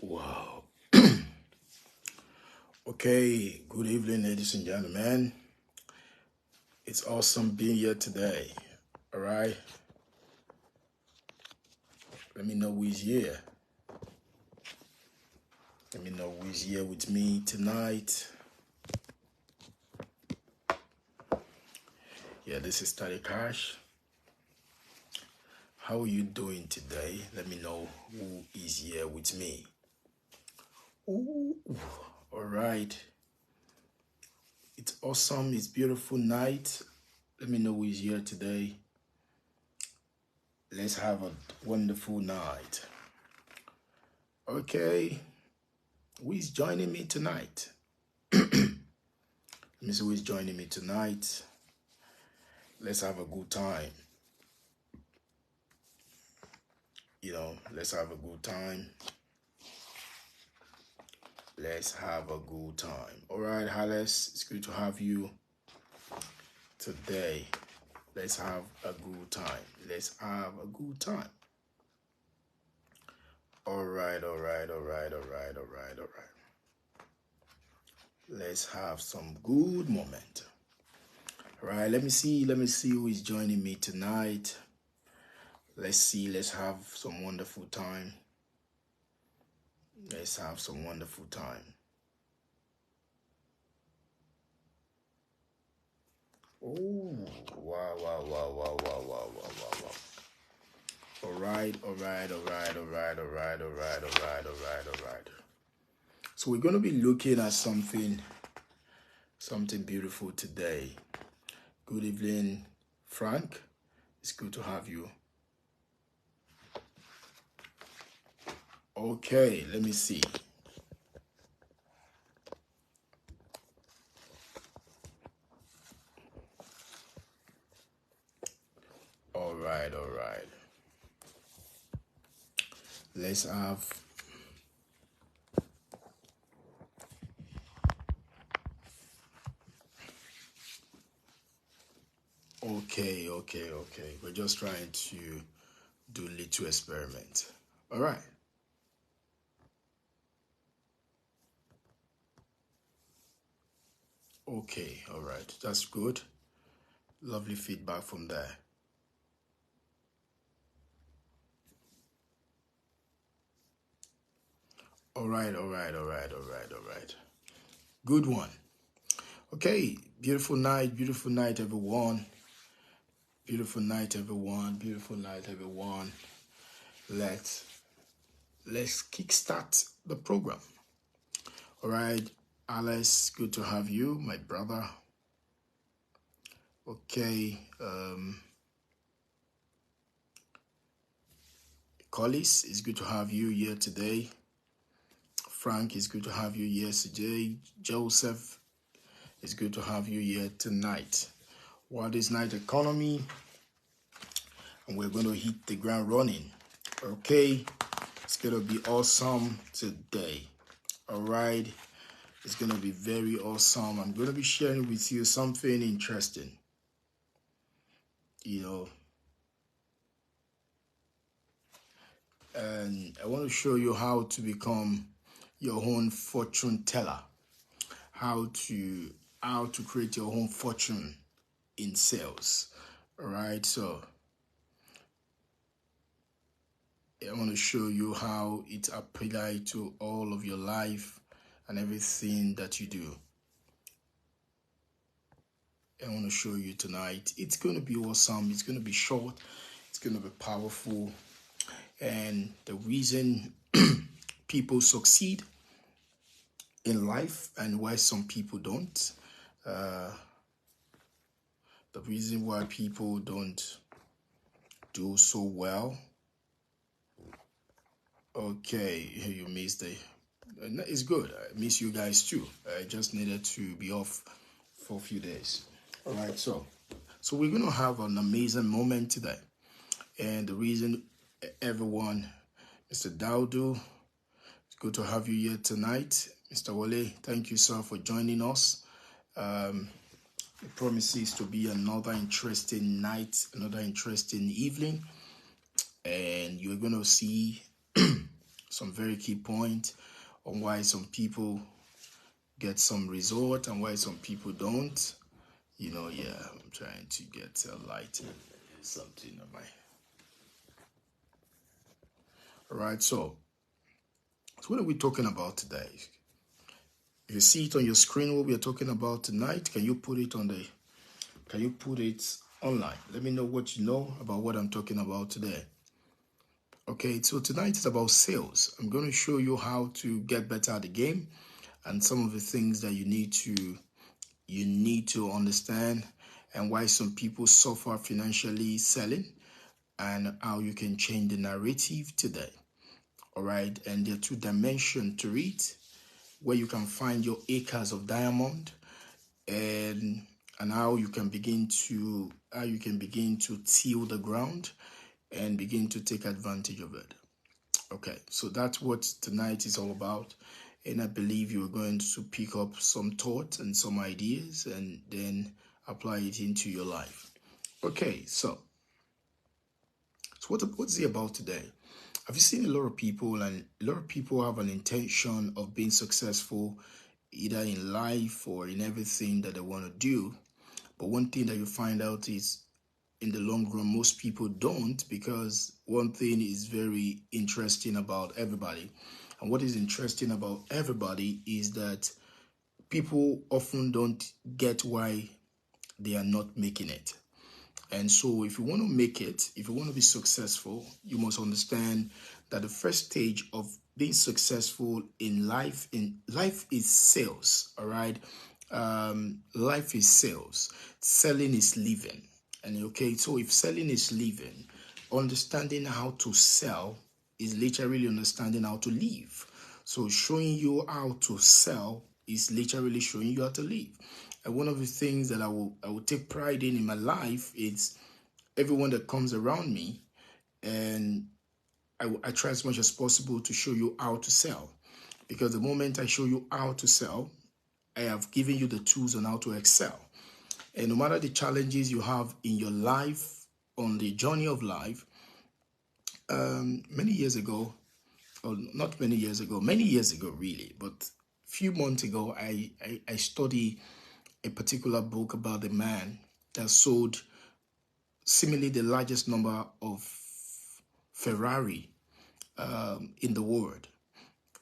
Wow. Okay, good evening, ladies and gentlemen. It's awesome being here today. All right. Let me know who is here. Let me know who is here with me tonight. Yeah, this is Tari Cash. How are you doing today? Let me know who is here with me. Ooh, all right. It's awesome. It's beautiful night. Let me know who is here today. Let's have a wonderful night. Okay. Who is joining me tonight? Let me see who is joining me tonight. Let's have a good time. Let's have a good time. Let's have a good time. All right, Alice, it's good to have you today. Let's have a good time. Let's have a good time. All right. Let's have some good moment. All right, let me see who is joining me tonight. Let's have some wonderful time. Let's have some wonderful time. Oh, wow. All right. So we're going to be looking at something beautiful today. Good evening, Frank. It's good to have you. Okay, let me see. All right. Let's have Okay. We're just trying to do a little experiment. All right. Okay, all right. That's good. Lovely feedback from there. All right. Good one. Okay, beautiful night, everyone. Beautiful night, everyone. Let's kickstart the program. All right, Alice, good to have you, my brother. Okay, Collis, it's good to have you here today. Frank, it's good to have you here today. Joseph, it's good to have you here tonight. What is night economy? And we're going to hit the ground running. Okay, it's going to be awesome today. All right, it's going to be very awesome. I'm going to be sharing with you something interesting. And I want to show you how to become your own fortune teller. How to create your own fortune in sales. All right, so I want to show you how it applies to all of your life and everything that you do. I want to show you tonight. It's going to be awesome. It's going to be short. It's going to be powerful. And the reason people succeed in life and why some people don't. The reason why people don't do so well. Okay, you missed it. It's good. I miss you guys too. I just needed to be off for a few days. All right, so we're going to have an amazing moment today. And the reason everyone, Mr. Daudu, it's good to have you here tonight. Mr. Wale, thank you, sir, for joining us. It promises to be another interesting night, another interesting evening. And you're going to see some very key points on why some people get some result and why some people don't. Yeah, I'm trying to get a light and something on my. All right, so what are we talking about today? If you see it on your screen, what we are talking about tonight, can you put it online? Let me know what you know about what I'm talking about today. Okay, so tonight is about sales. I'm going to show you how to get better at the game and some of the things that you need to understand, and why some people suffer financially selling, and how you can change the narrative today. All right, and there are two dimensions to it, where you can find your acres of diamond, and how you can begin to till the ground and begin to take advantage of it. Okay, so that's what tonight is all about. And I believe you're going to pick up some thoughts and some ideas and then apply it into your life. Okay, so what's it about today? Have you seen a lot of people, and a lot of people have an intention of being successful either in life or in everything that they want to do. But one thing that you find out is, in the long run, most people don't, because one thing is very interesting about everybody. And what is interesting about everybody is that people often don't get why they are not making it. And so if you want to make it, if you want to be successful, you must understand that the first stage of being successful in life is sales. All right. Life is sales. Selling is living. And okay, so if selling is living, understanding how to sell is literally understanding how to live. So showing you how to sell is literally showing you how to live. And one of the things that I will take pride in my life is everyone that comes around me, and I try as much as possible to show you how to sell. Because the moment I show you how to sell, I have given you the tools on how to excel. And no matter the challenges you have in your life, on the journey of life, many years ago, or not many years ago really, but a few months ago, I studied a particular book about the man that sold seemingly the largest number of Ferrari in the world.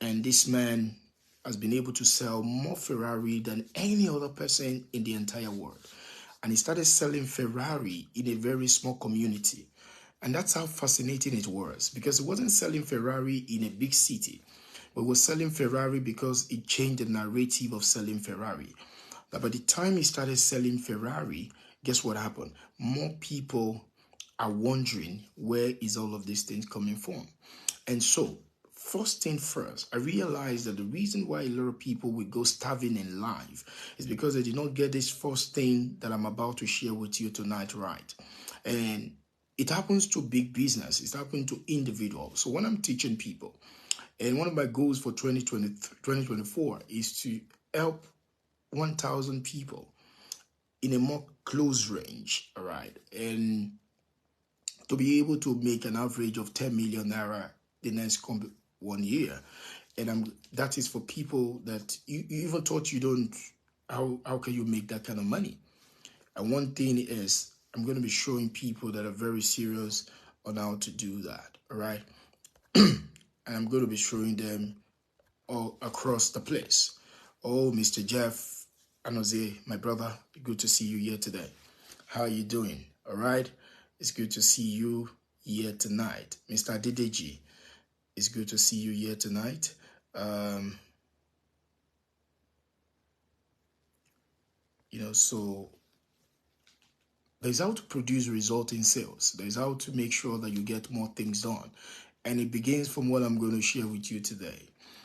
And this man has been able to sell more Ferrari than any other person in the entire world. And he started selling Ferrari in a very small community. And that's how fascinating it was, because he wasn't selling Ferrari in a big city, but was selling Ferrari because it changed the narrative of selling Ferrari. But by the time he started selling Ferrari, guess what happened? More people are wondering, where is all of these things coming from? And so, first thing first, I realized that the reason why a lot of people will go starving in life is because they did not get this first thing that I'm about to share with you tonight right. And it happens to big business. It's happening to individuals. So when I'm teaching people, and one of my goals for 2024 is to help 1,000 people in a more close range, all right, and to be able to make an average of 10 million naira the next 1 year. And that is for people that you even thought you don't, how can you make that kind of money? And one thing is, I'm going to be showing people that are very serious on how to do that, all right? And I'm going to be showing them all across the place. Oh, Mr. Jeff Anoze, my brother, good to see you here today. How are you doing? All right? It's good to see you here tonight. Mr. Dideji, it's good to see you here tonight. So there's how to produce result in sales. There's how to make sure that you get more things done. And it begins from what I'm going to share with you today.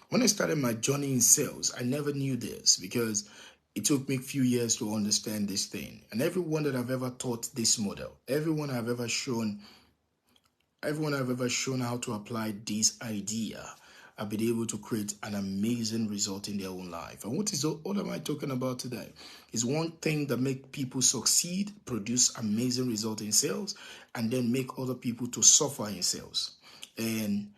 When I started my journey in sales, I never knew this, because it took me a few years to understand this thing. And everyone that I've ever taught this model, everyone I've ever shown how to apply this idea, I've been able to create an amazing result in their own life. And what am I talking about today? Is one thing that make people succeed, produce amazing result in sales, and then make other people to suffer in sales. And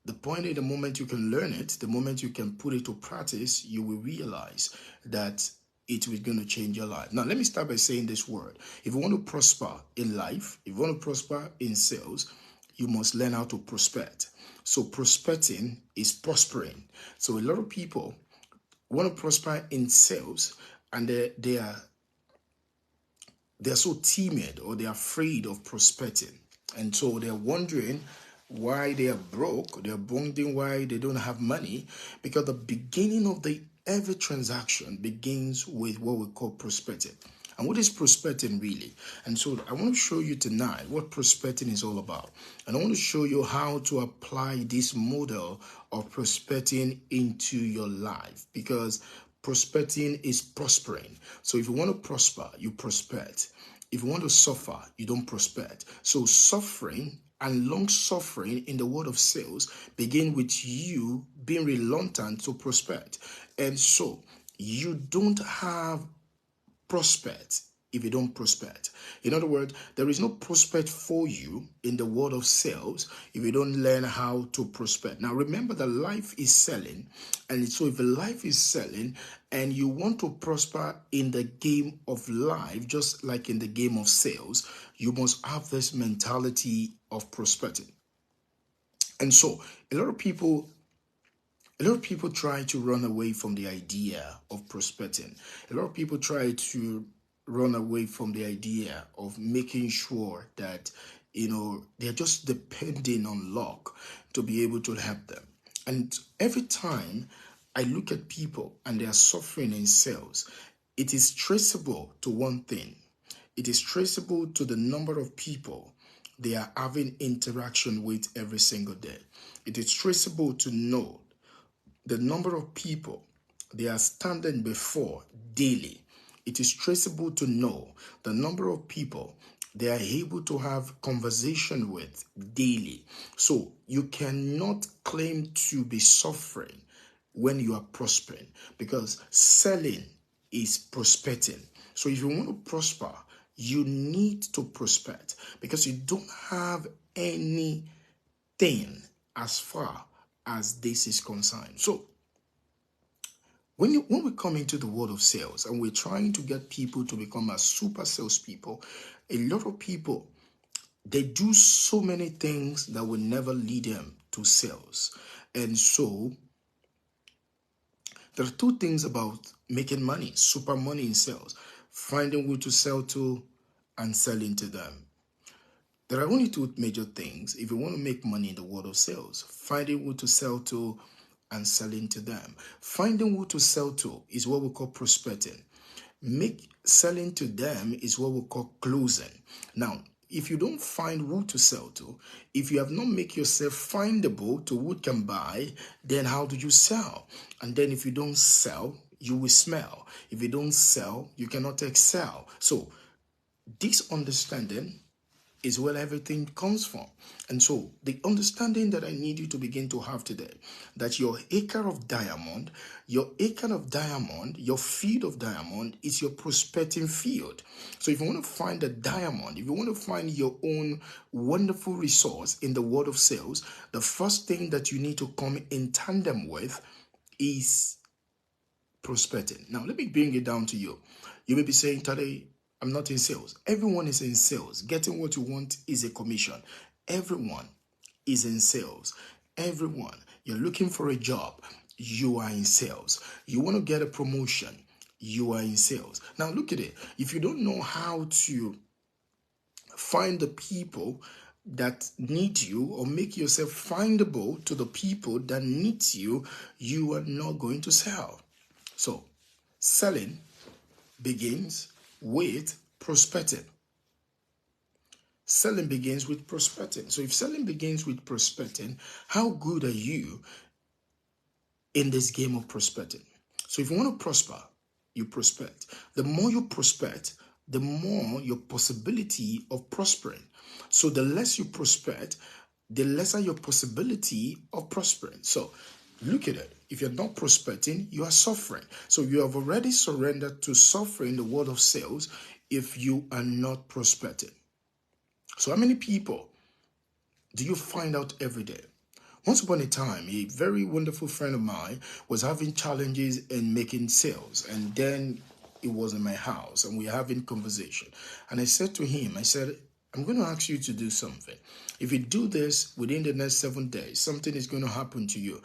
The point is, the moment you can learn it, the moment you can put it to practice, you will realize that it is going to change your life. Now, let me start by saying this word. If you want to prosper in life, if you want to prosper in sales, you must learn how to prospect. So prospecting is prospering. So a lot of people want to prosper in sales, and they're so timid, or they're afraid of prospecting. And so they're wondering why they are broke. They're wondering why they don't have money, because the beginning of every transaction begins with what we call prospecting. And what is prospecting really? And so I want to show you tonight what prospecting is all about. And I want to show you how to apply this model of prospecting into your life, because prospecting is prospering. So if you want to prosper, you prospect. If you want to suffer, you don't prospect. So suffering and long suffering in the world of sales begin with you being reluctant to prospect. And so you don't have prospect if you don't prospect. In other words, there is no prospect for you in the world of sales if you don't learn how to prospect. Now remember that life is selling, and so if life is selling and you want to prosper in the game of life, just like in the game of sales, you must have this mentality of prospecting. And so a lot of people try to run away from the idea of prospecting. A lot of people try to run away from the idea of making sure that, they're just depending on luck to be able to help them. And every time I look at people and they are suffering in sales, it is traceable to one thing. It is traceable to the number of people they are having interaction with every single day. It is traceable to know the number of people they are standing before daily. It is traceable to know the number of people they are able to have conversation with daily. So you cannot claim to be suffering when you are prospering, because selling is prospecting. So if you want to prosper, you need to prospect, because you don't have anything as far as this is concerned. So when we come into the world of sales and we're trying to get people to become a super salespeople, a lot of people, they do so many things that will never lead them to sales. And so there are two things about making money, super money in sales: finding who to sell to and selling to them. There are only two major things if you want to make money in the world of sales: finding who to sell to and selling to them. Finding who to sell to is what we call prospecting. Selling to them is what we call closing. Now, if you don't find who to sell to, if you have not made yourself findable to who can buy, then how do you sell? And then if you don't sell, you will smell. If you don't sell, you cannot excel. So this understanding is where everything comes from. And so the understanding that I need you to begin to have today, that your acre of diamond, your field of diamond is your prospecting field. So if you want to find a diamond, if you want to find your own wonderful resource in the world of sales, the first thing that you need to come in tandem with is prospecting. Now, let me bring it down to you. You may be saying, Tade, I'm not in sales. Everyone is in sales. Getting what you want is a commission. Everyone is in sales. Everyone. You're looking for a job. You are in sales. You want to get a promotion. You are in sales. Now look at it. If you don't know how to find the people that need you, or make yourself findable to the people that need you, you are not going to sell. So selling begins with prospecting. Selling begins with prospecting. So if selling begins with prospecting, how good are you in this game of prospecting? So if you want to prosper, you prospect. The more you prospect, the more your possibility of prospering. So the less you prospect, the lesser your possibility of prospering. So look at it. If you're not prospecting, you are suffering. So you have already surrendered to suffering in the world of sales if you are not prospecting. So how many people do you find out every day Once upon a time, a very wonderful friend of mine was having challenges in making sales, and then it was in my house, and we were having conversation. And I said to him, I said, I'm going to ask you to do something. If you do this within the next 7 days, something is going to happen to you.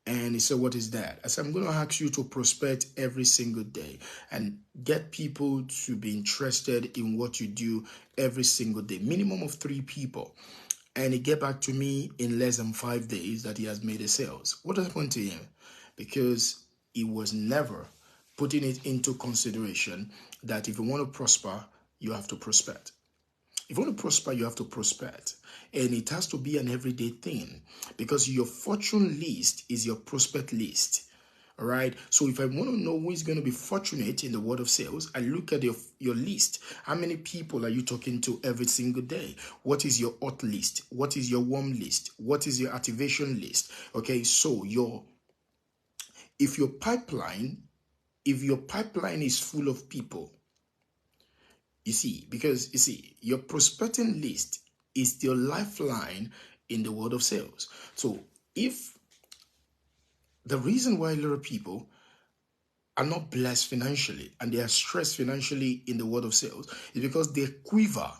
And he said, what is that? I said, I'm going to ask you to prospect every single day and get people to be interested in what you do every single day, minimum of 3 people. And he get back to me in less than 5 days that he has made a sales. What happened to him? Because he was never putting it into consideration that if you want to prosper, you have to prospect. If you want to prosper, you have to prospect. And it has to be an everyday thing because your fortune list is your prospect list. All right. So if I want to know who is going to be fortunate in the world of sales, I look at your list. How many people are you talking to every single day? What is your hot list? What is your warm list? What is your activation list? Okay. So if your pipeline is full of people, your prospecting list is your lifeline in the world of sales. So if the reason why a lot of people are not blessed financially and they are stressed financially in the world of sales is because their quiver,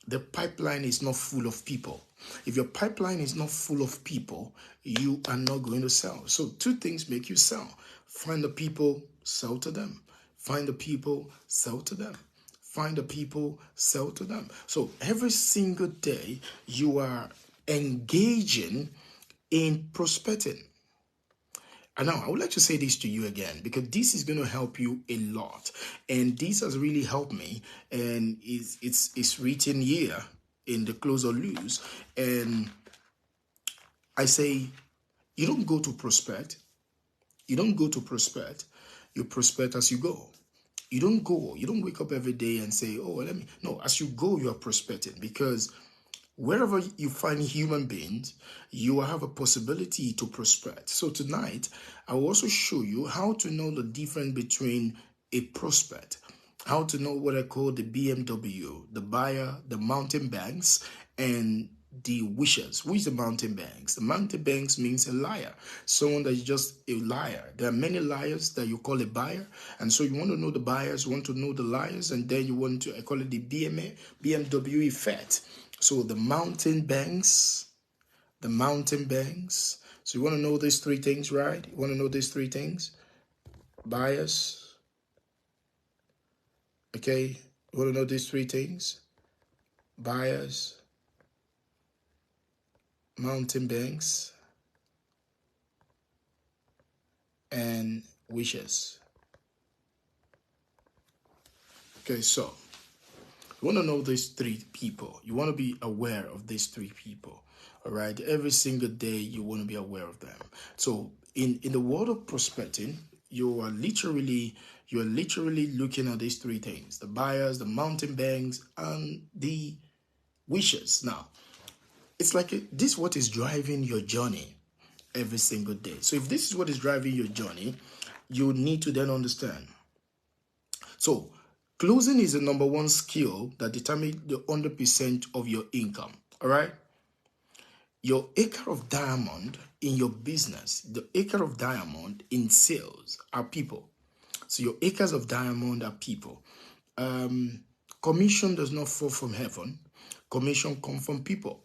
the pipeline is not full of people. If your pipeline is not full of people, you are not going to sell. So 2 things make you sell. Find the people, sell to them. Find the people, sell to them. Find the people, sell to them. So every single day you are engaging in prospecting. And now I would like to say this to you again because this is going to help you a lot. And this has really helped me. And it's written here in the Close or Lose. And I say, you don't go to prospect. You don't go to prospect. You prospect as you go. You don't wake up every day and say, oh, no, as you go, you are prospecting because wherever you find human beings, you have a possibility to prospect. So tonight, I will also show you how to know the difference between a prospect, how to know what I call the BMW, the buyer, the mountain banks, and the wishers. Who is the mountain banks? The mountain banks means a liar, someone that is just a liar. There are many liars that you call a buyer, and so you want to know the buyers, you want to know the liars, and then you want to, I call it the BMW effect. So the mountain banks. So you want to know these 3 things, right? You want to know these 3 things? Buyers. Okay. You want to know these 3 things? Buyers, mountain banks, and wishes. Okay, so you want to know these 3 people. You want to be aware of these 3 people. All right. Every single day you want to be aware of them. So in the world of prospecting, you are literally looking at these 3 things: the buyers, the mountain banks, and the wishes. Now, it's like this is what is driving your journey every single day. So if this is what is driving your journey, you need to then understand. So closing is the number 1 skill that determines the 100% of your income. All right. Your acre of diamond in your business, the acre of diamond in sales are people. So your acres of diamond are people. Commission does not fall from heaven. Commission comes from people.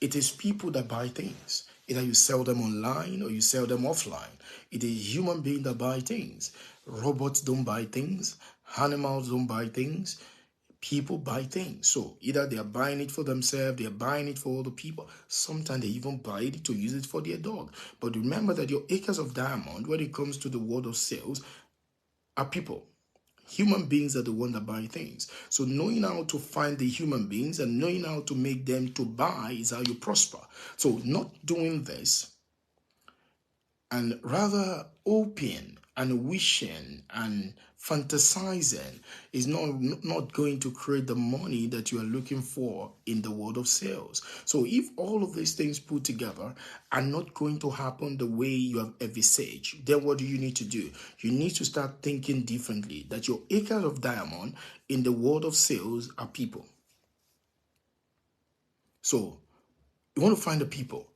It is people that buy things. Either you sell them online or you sell them offline. It is human beings that buy things. Robots don't buy things. Animals don't buy things. People buy things. So either they are buying it for themselves, they are buying it for other people. Sometimes they even buy it to use it for their dog. But remember that your acres of diamond, when it comes to the world of sales, are people. Human beings are the one that buy things. So knowing how to find the human beings and knowing how to make them to buy is how you prosper. So not doing this and rather hoping and wishing and fantasizing is not going to create the money that you are looking for in the world of sales. So if all of these things put together are not going to happen the way you have envisaged, then what do you need to do? You need to start thinking differently, that your acres of diamond in the world of sales are people. So you want to find the people.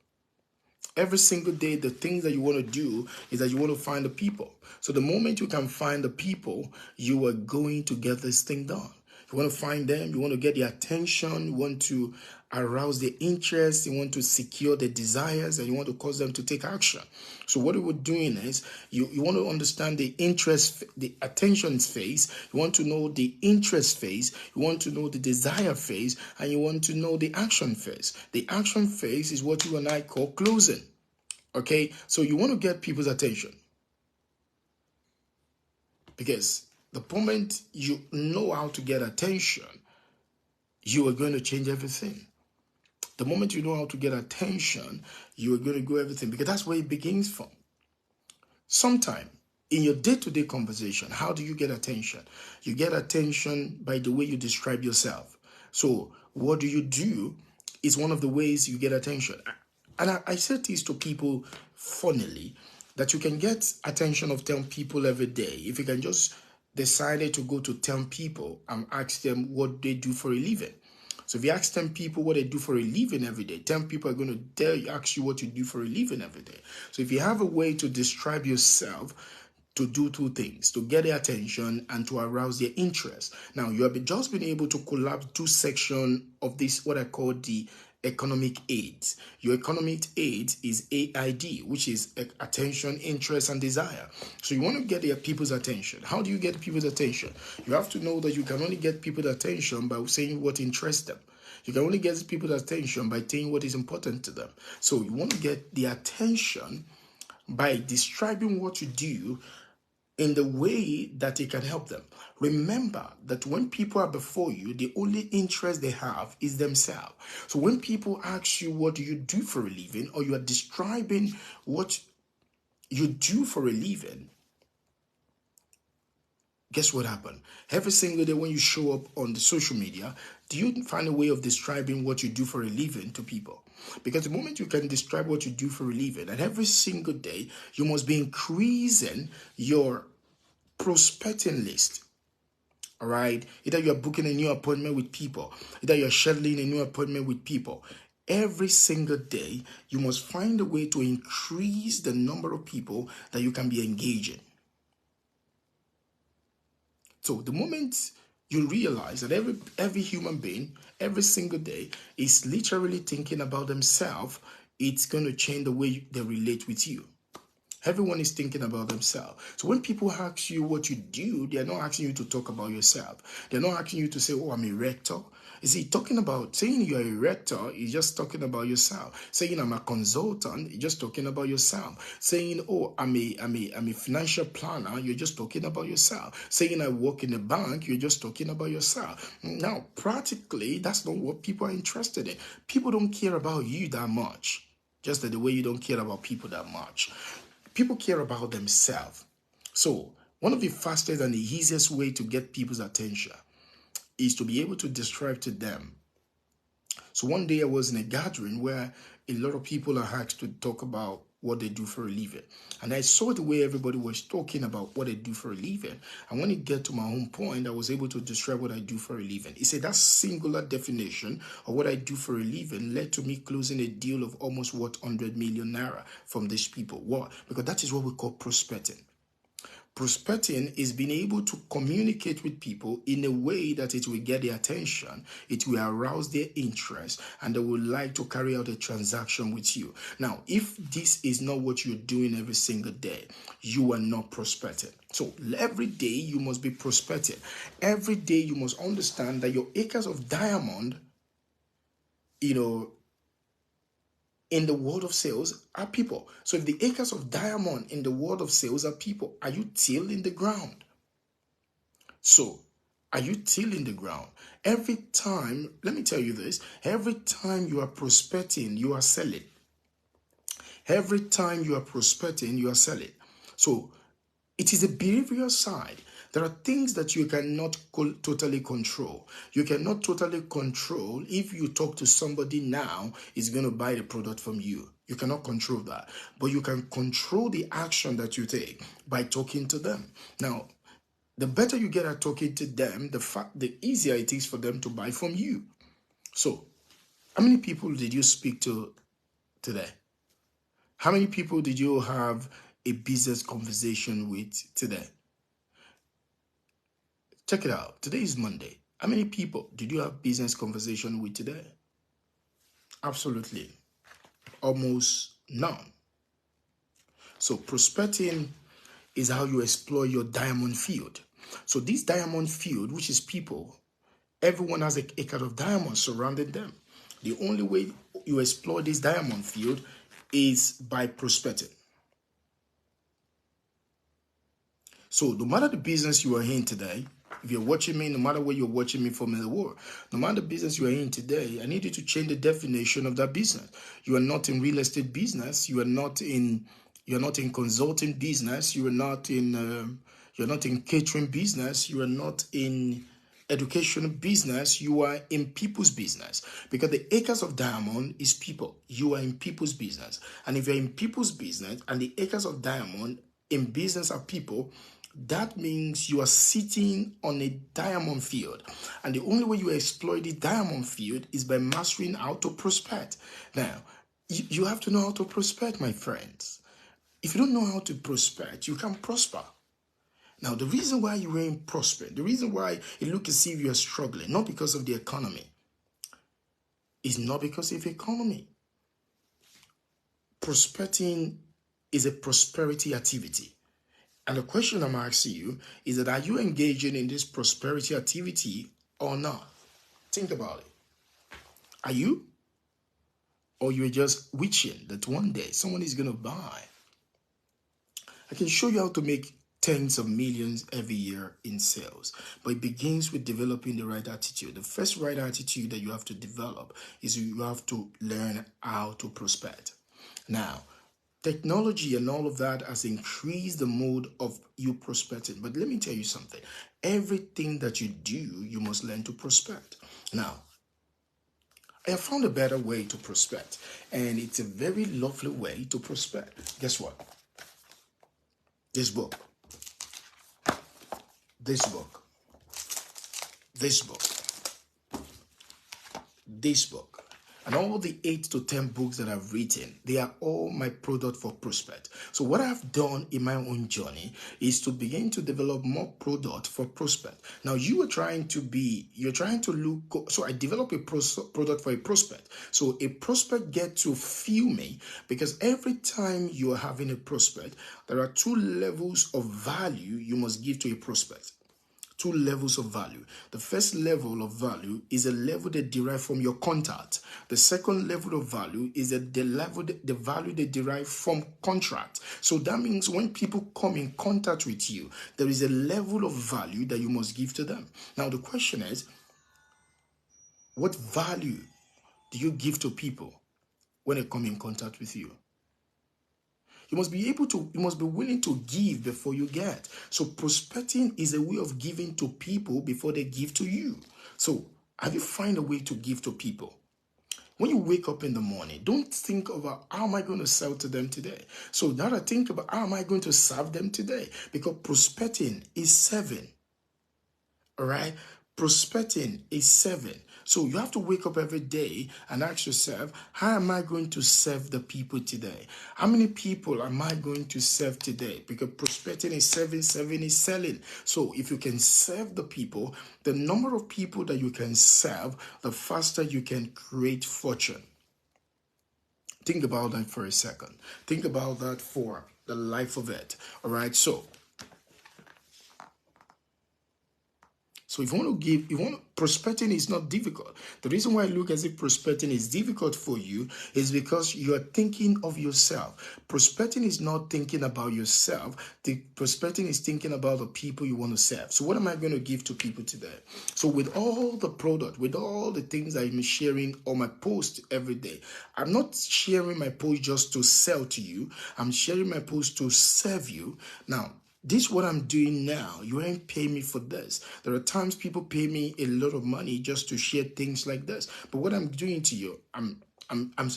Every single day, the things that you want to do is that you want to find the people. So the moment you can find the people, you are going to get this thing done. You want to find them, you want to get their attention, you want to arouse their interest, you want to secure their desires, and you want to cause them to take action. So what we're doing is you want to understand the interest, the attention phase, you want to know the interest phase, you want to know the desire phase, and you want to know the action phase. The action phase is what you and I call closing. Okay, so you want to get people's attention, because the moment you know how to get attention, you are going to change everything. The moment you know how to get attention, you are going to go everything, because that's where it begins from. Sometime in your day-to-day conversation, how do you get attention? You get attention by the way you describe yourself. So what do you do is one of the ways you get attention. And I said this to people funnily, that you can get attention of 10 people every day if you can just decide to go to 10 people and ask them what they do for a living. So if you ask 10 people what they do for a living every day, 10 people are going to ask you what you do for a living every day. So if you have a way to describe yourself, to do two things, to get their attention and to arouse their interest. Now, you have just been able to collapse two sections of this, what I call the economic aids. Your economic aid is AID, which is attention, interest, and desire. So you want to get their people's attention. How do you get people's attention? You have to know that you can only get people's attention by saying what interests them. You can only get people's attention by saying what is important to them. So you want to get the attention by describing what you do in the way that it can help them. Remember that when people are before you, the only interest they have is themselves. So when people ask you what do you do for a living, or you are describing what you do for a living, guess what happened? Every single day when you show up on the social media, do you find a way of describing what you do for a living to people? Because the moment you can describe what you do for a living, and every single day you must be increasing your prospecting list. All right, either you're booking a new appointment with people, either you're scheduling a new appointment with people. Every single day you must find a way to increase the number of people that you can be engaging. So the moment you realize that every human being every single day is literally thinking about themselves, it's going to change the way they relate with you. Everyone is thinking about themselves. So when people ask you what you do, they're not asking you to talk about yourself. They're not asking you to say, oh, I'm a rector. You see, saying you're a rector is just talking about yourself. Saying I'm a consultant, you're just talking about yourself. Saying, oh, I'm a financial planner, you're just talking about yourself. Saying I work in a bank, you're just talking about yourself. Now, practically, that's not what people are interested in. People don't care about you that much. Just the way you don't care about people that much. People care about themselves. So one of the fastest and the easiest way to get people's attention is to be able to describe to them. So one day I was in a gathering where a lot of people are asked to talk about what they do for a living. And I saw the way everybody was talking about what they do for a living. And when it get to my own point, I was able to describe what I do for a living. He said that singular definition of what I do for a living led to me closing a deal of almost 100 million naira from these people. Why? Because that is what we call prospecting. Prospecting is being able to communicate with people in a way that it will get their attention, it will arouse their interest, and they would like to carry out a transaction with you. Now, if this is not what you're doing every single day, you are not prospecting. So every day you must be prospecting. Every day you must understand that your acres of diamond, in the world of sales are people. So if the acres of diamond in the world of sales are people, are you tilling the ground? So are you tilling the ground? Every time, let me tell you this, every time you are prospecting, you are selling. Every time you are prospecting, you are selling. So it is a behavioral side. There are things that you cannot totally control. You cannot totally control if you talk to somebody now, is going to buy the product from you. You cannot control that. But you can control the action that you take by talking to them. Now, the better you get at talking to them, the easier it is for them to buy from you. So, how many people did you speak to today? How many people did you have a business conversation with today? Check it out. Today is Monday. How many people did you have business conversation with today? Absolutely. Almost none. So prospecting is how you explore your diamond field. So this diamond field, which is people, everyone has a kind of diamond surrounding them. The only way you explore this diamond field is by prospecting. So no matter the business you are in today, if you're watching me, no matter where you're watching me from in the world, no matter the business you are in today, I need you to change the definition of that business. You are not in real estate business. You're not in consulting business. You're not in catering business. You are not in education business. You are in people's business, because the acres of diamond is people. You are in people's business, and if you're in people's business and the acres of diamond in business are people, that means you are sitting on a diamond field. And the only way you exploit the diamond field is by mastering how to prospect. Now, you have to know how to prospect, my friends. If you don't know how to prospect, you can't prosper. Now, the reason why you ain't prospering, the reason why it looks as if you're struggling, not because of the economy, is not because of the economy. Prospecting is a prosperity activity. And the question I'm asking you is that, are you engaging in this prosperity activity or not? Think about it. Are you? Or you're just wishing that one day someone is going to buy? I can show you how to make tens of millions every year in sales, but it begins with developing the right attitude. The first right attitude that you have to develop is you have to learn how to prospect. Now, technology and all of that has increased the mode of you prospecting. But let me tell you something. Everything that you do, you must learn to prospect. Now, I have found a better way to prospect, and it's a very lovely way to prospect. Guess what? This book, this book, this book, this book, and all the 8 to 10 books that I've written, they are all my product for prospect. So what I've done in my own journey is to begin to develop more product for prospect. Now you're trying to look, so I develop a product for a prospect. So a prospect get to feel me, because every time you're having a prospect, there are 2 levels of value you must give to a prospect. 2 levels of value. The first level of value is a level they derive from your contact. The second level of value is the value they derive from contract. So that means when people come in contact with you, there is a level of value that you must give to them. Now the question is, what value do you give to people when they come in contact with you? You must be willing to give before you get. So prospecting is a way of giving to people before they give to you. So have you found a way to give to people? When you wake up in the morning, don't think about how am I going to sell to them today. So now I think about how am I going to serve them today? Because prospecting is serving. All right? Prospecting is serving. So you have to wake up every day and ask yourself, how am I going to serve the people today? How many people am I going to serve today? Because prospecting is serving is selling. So if you can serve the people, the number of people that you can serve, the faster you can create fortune. Think about that for a second. Think about that for the life of it. All right, so if you want prospecting is not difficult. The reason why I look as if prospecting is difficult for you is because you are thinking of yourself. Prospecting is not thinking about yourself. The prospecting is thinking about the people you want to serve. So what am I going to give to people today? So with all the product, with all the things I'm sharing on my post every day, I'm not sharing my post just to sell to you. I'm sharing my post to serve you. Now, this is what I'm doing now. You ain't paying me for this. There are times people pay me a lot of money just to share things like this. But what I'm doing to you, I'm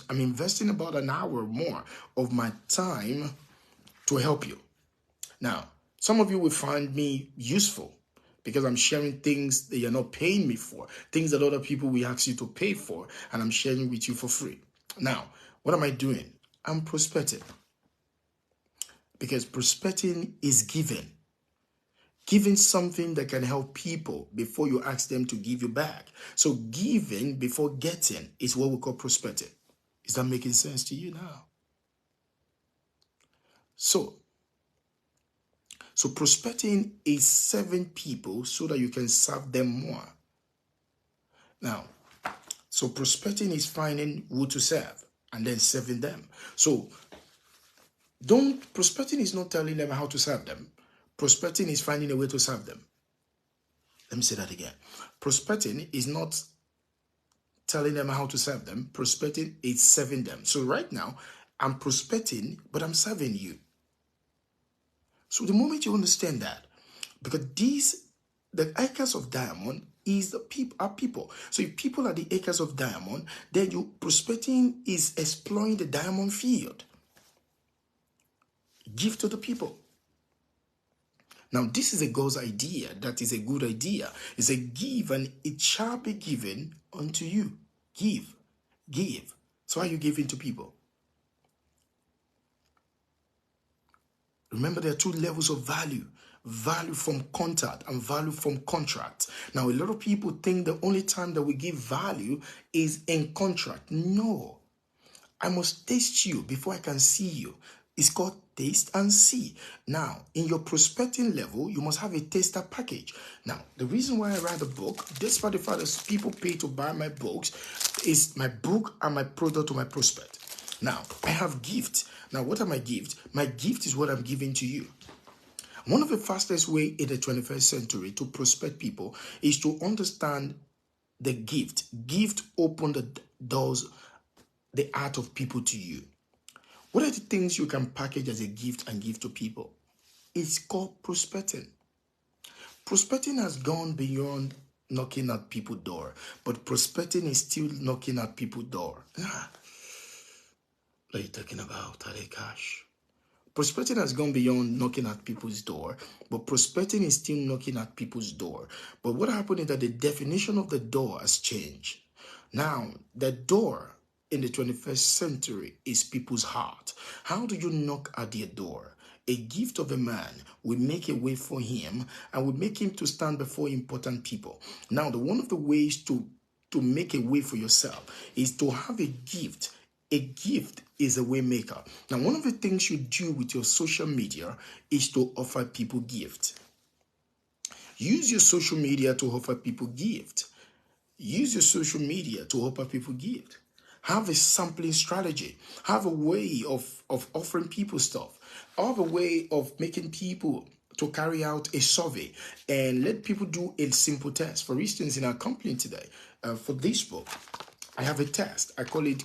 investing about an hour more of my time to help you. Now, some of you will find me useful because I'm sharing things that you're not paying me for, things that other people will ask you to pay for, and I'm sharing with you for free. Now, what am I doing? I'm prospecting. Because prospecting is giving. Giving something that can help people before you ask them to give you back. So giving before getting is what we call prospecting. Is that making sense to you now? So prospecting is serving people so that you can serve them more. Now, so prospecting is finding who to serve and then serving them. So prospecting is not telling them how to serve them. Prospecting is finding a way to serve them. Let me say that again. Prospecting is not telling them how to serve them. Prospecting is serving them. So right now, I'm prospecting, but I'm serving you. So the moment you understand that, because the acres of diamond is are people. So if people are the acres of diamond, then you prospecting is exploring the diamond field. Give to the people. Now, this is a God's idea. That is a good idea. It's a give and it shall be given unto you. Give. So are you giving to people? Remember, there are two levels of value. Value from contact and value from contract. Now, a lot of people think the only time that we give value is in contract. No. I must taste you before I can see you. It's called taste and see. Now, in your prospecting level, you must have a taster package. Now, the reason why I write a book, despite the fact that people pay to buy my books, is my book and my product to my prospect. Now, I have gifts. Now, what are my gifts? My gift is what I'm giving to you. One of the fastest ways in the 21st century to prospect people is to understand the gift. Gift open the doors, the art of people to you. What are the things you can package as a gift and give to people? It's called prospecting. Prospecting has gone beyond knocking at people's door, but prospecting is still knocking at people's door. What are you talking about, Cash? Prospecting has gone beyond knocking at people's door, but prospecting is still knocking at people's door. But what happened is that the definition of the door has changed. Now, the door in the 21st century is people's heart. How do you knock at their door? A gift of a man will make a way for him and will make him to stand before important people. Now, one of the ways to make a way for yourself is to have a gift. A gift is a way maker. Now, one of the things you do with your social media is to offer people gifts. Use your social media to offer people gifts. Use your social media to offer people gifts. Have a sampling strategy. Have a way of offering people stuff. Have a way of making people to carry out a survey and let people do a simple test. For instance, in our company today, for this book, I have a test. I call it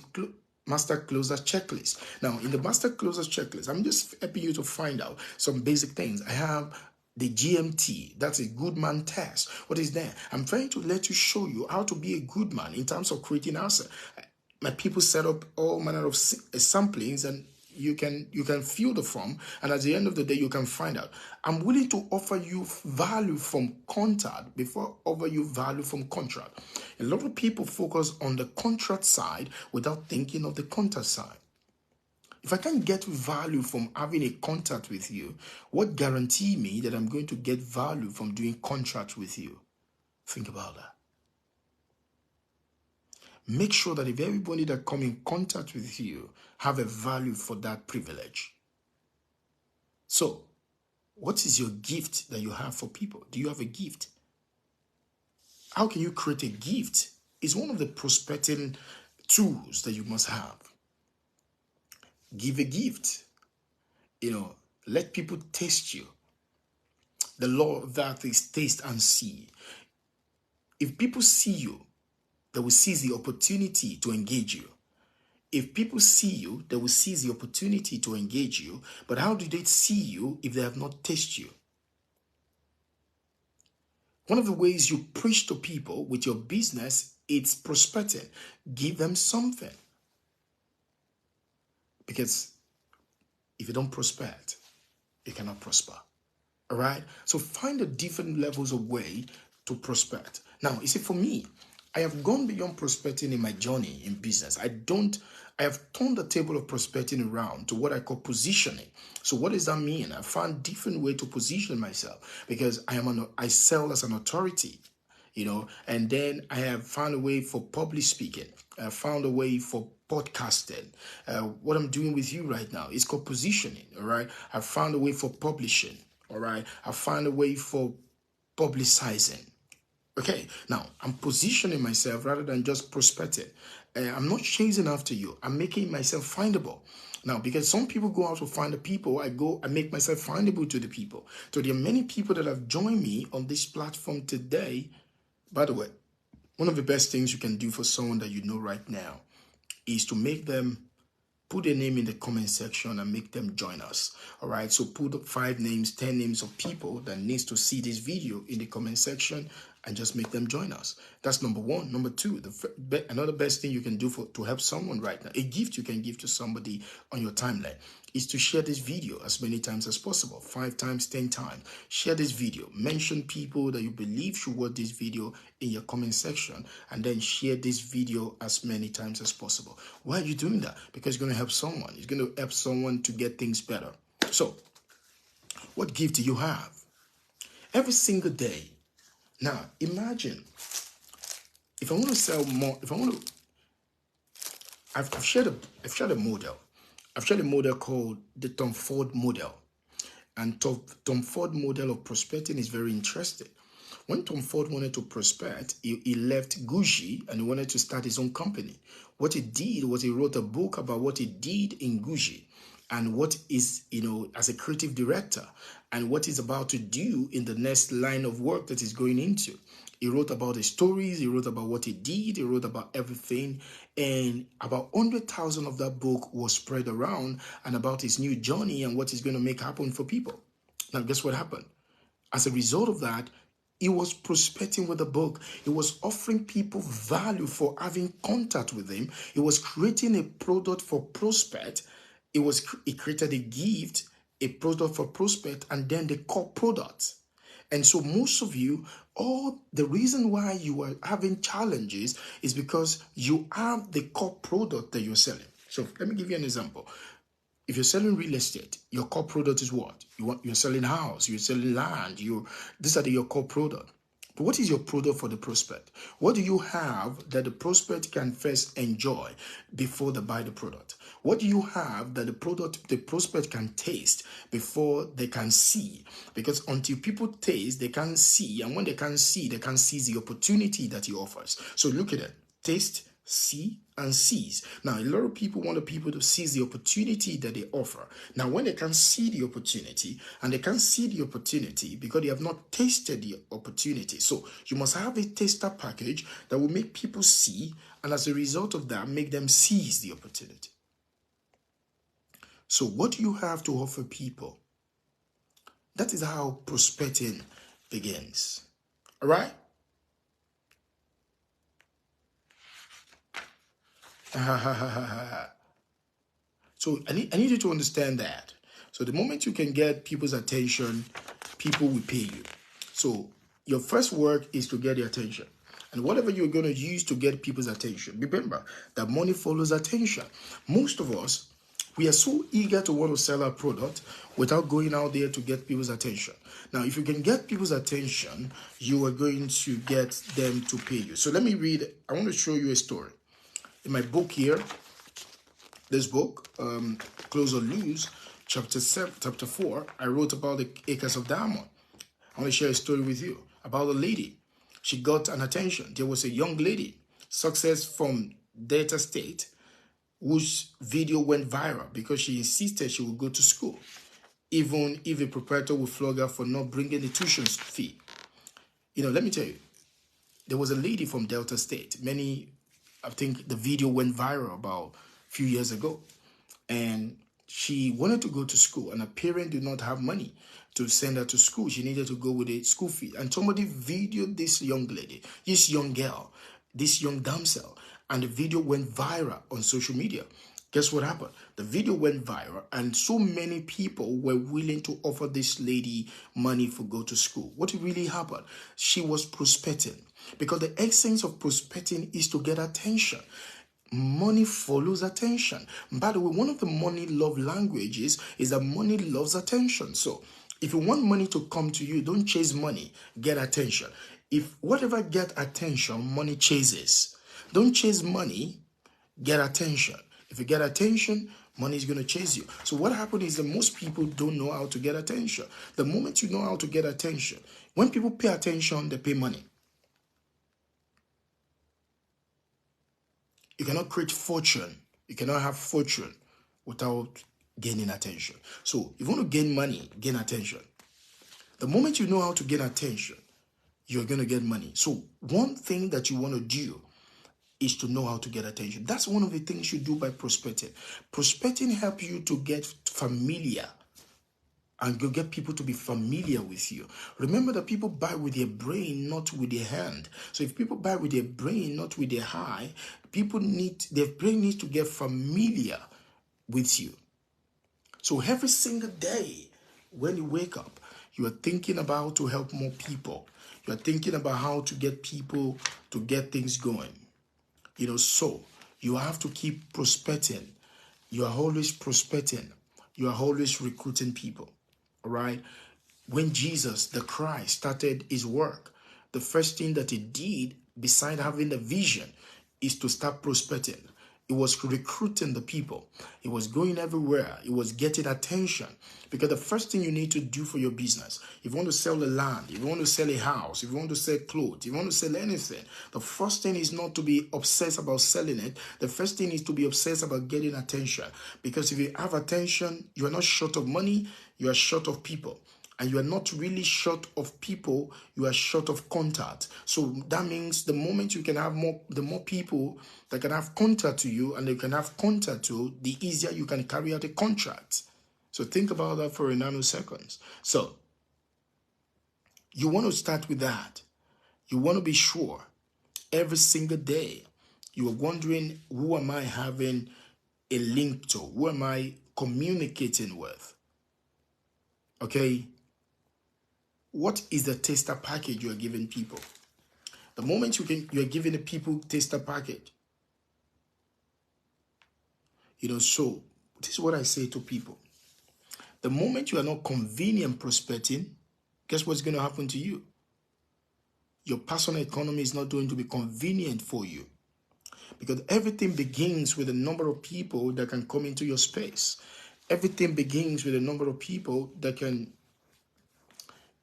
Master Closer Checklist. Now, in the Master Closer Checklist, I'm just helping you to find out some basic things. I have the GMT, that's a good man test. What is that? I'm trying to show you how to be a good man in terms of creating answer. My people set up all manner of samplings and you can fill the form, and at the end of the day you can find out. I'm willing to offer you value from contact before offer you value from contract. A lot of people focus on the contract side without thinking of the contact side. If I can't get value from having a contact with you, what guarantee me that I'm going to get value from doing contract with you? Think about that. Make sure that if everybody that come in contact with you have a value for that privilege. So, what is your gift that you have for people? Do you have a gift? How can you create a gift? It's one of the prospecting tools that you must have. Give a gift. Let people taste you. The law of that is taste and see. If people see you, they will seize the opportunity to engage you. If people see you, they will seize the opportunity to engage you. But how do they see you if they have not tasted you? One of the ways you preach to people with your business, it's prospecting. Give them something. Because if you don't prospect, you cannot prosper. All right? So find the different levels of way to prospect. Now, you see, for me, I have gone beyond prospecting in my journey in business. I have turned the table of prospecting around to what I call positioning. So what does that mean? I found different way to position myself because I sell as an authority, and then I have found a way for public speaking. I found a way for podcasting. What I'm doing with you right now is called positioning. All right. I found a way for publishing. All right. I found a way for publicizing. Okay, now I'm positioning myself rather than just prospecting. I'm not chasing after you. I'm making myself findable. Now, because some people go out to find the people, I make myself findable to the people. So there are many people that have joined me on this platform today. By the way, one of the best things you can do for someone that you know right now is to make them put a name in the comment section and make them join us. All right, so put 5 names, 10 names of people that needs to see this video in the comment section and just make them join us. That's number 1. Number 2, another best thing you can do to help someone right now, a gift you can give to somebody on your timeline, is to share this video as many times as possible, 5 times, 10 times. Share this video. Mention people that you believe should watch this video in your comment section, and then share this video as many times as possible. Why are you doing that? Because it's going to help someone. It's going to help someone to get things better. So, what gift do you have? Every single day. Now, imagine if I want to sell more, I've shared a model. I've shared a model called the Tom Ford model. And Tom Ford model of prospecting is very interesting. When Tom Ford wanted to prospect, he left Gucci and he wanted to start his own company. What he did was he wrote a book about what he did in Gucci and what is, as a creative director and what he's about to do in the next line of work that he's going into. He wrote about his stories, he wrote about what he did, he wrote about everything, and about 100,000 of that book was spread around and about his new journey and what he's going to make happen for people. Now, guess what happened? As a result of that, he was prospecting with the book. He was offering people value for having contact with him. He was creating a product for prospect. He created a gift, a product for prospect, and then the core product. And so most of you, the reason why you are having challenges is because you have the core product that you're selling. So let me give you an example. If you're selling real estate, your core product is what? You're selling house, you're selling land, these are your core product. But what is your product for the prospect? What do you have that the prospect can first enjoy before they buy the product? What do you have that the prospect can taste before they can see? Because until people taste, they can't see. And when they can't see, they can't seize the opportunity that he offers. So look at it. Taste, see, and seize. Now, a lot of people want the people to seize the opportunity that they offer. Now, when they can see the opportunity, and they can't see the opportunity because they have not tasted the opportunity. So you must have a taster package that will make people see, and as a result of that, make them seize the opportunity. So what do you have to offer people? That is how prospecting begins. All right? So I need you to understand that. So the moment you can get people's attention, people will pay you. So your first work is to get their attention. And whatever you're going to use to get people's attention, remember that money follows attention. Most of us, we are so eager to want to sell our product without going out there to get people's attention. Now, if you can get people's attention, you are going to get them to pay you. So let me read. I want to show you a story. In my book here, this book, Close or Lose, chapter 4, I wrote about the acres of diamond. I want to share a story with you about a lady. She got an attention. There was a young lady, success from Delta State, whose video went viral because she insisted she would go to school, even if a proprietor would flog her for not bringing the tuition fee. Let me tell you, there was a lady from Delta State. I think the video went viral about a few years ago. And she wanted to go to school, and her parent did not have money to send her to school. She needed to go with a school fee. And somebody videoed this young lady, this young girl, this young damsel, and the video went viral on social media. Guess what happened? The video went viral, and so many people were willing to offer this lady money for go to school. What really happened? She was prospecting, because the essence of prospecting is to get attention. Money follows attention. By the way, one of the money love languages is that money loves attention. So if you want money to come to you, don't chase money, get attention. If whatever get attention, money chases. Don't chase money, get attention. If you get attention, money is going to chase you. So what happened is that most people don't know how to get attention. The moment you know how to get attention, when people pay attention, they pay money. You cannot create fortune. You cannot have fortune without gaining attention. So if you want to gain money, gain attention. The moment you know how to gain attention, you're going to get money. So one thing that you want to do is to know how to get attention. That's one of the things you do by prospecting. Prospecting helps you to get familiar and you get people to be familiar with you. Remember that people buy with their brain, not with their hand. So if people buy with their brain, not with their eye, their brain needs to get familiar with you. So every single day when you wake up, you are thinking about to help more people. You are thinking about how to get people to get things going. So you have to keep prospecting. You are always prospecting. You are always recruiting people. All right. When Jesus, the Christ, started his work, the first thing that he did, beside having the vision, is to start prospecting. He was recruiting the people. He was going everywhere. He was getting attention. Because the first thing you need to do for your business, if you want to sell a land, if you want to sell a house, if you want to sell clothes, if you want to sell anything, the first thing is not to be obsessed about selling it. The first thing is to be obsessed about getting attention. Because if you have attention, you are not short of money, you are short of people. And you are not really short of people, you are short of contact. So that means the moment you can have the more people that can have contact to you and they can have contact to, the easier you can carry out a contract. So think about that for a nanosecond. So you want to start with that. You want to be sure every single day you are wondering, who am I having a link to? Who am I communicating with? Okay? What is the taster package you are giving people? The moment you are giving the people taster package, so this is what I say to people. The moment you are not convenient prospecting, guess what's going to happen to you? Your personal economy is not going to be convenient for you. Because everything begins with the number of people that can come into your space. Everything begins with the number of people that can.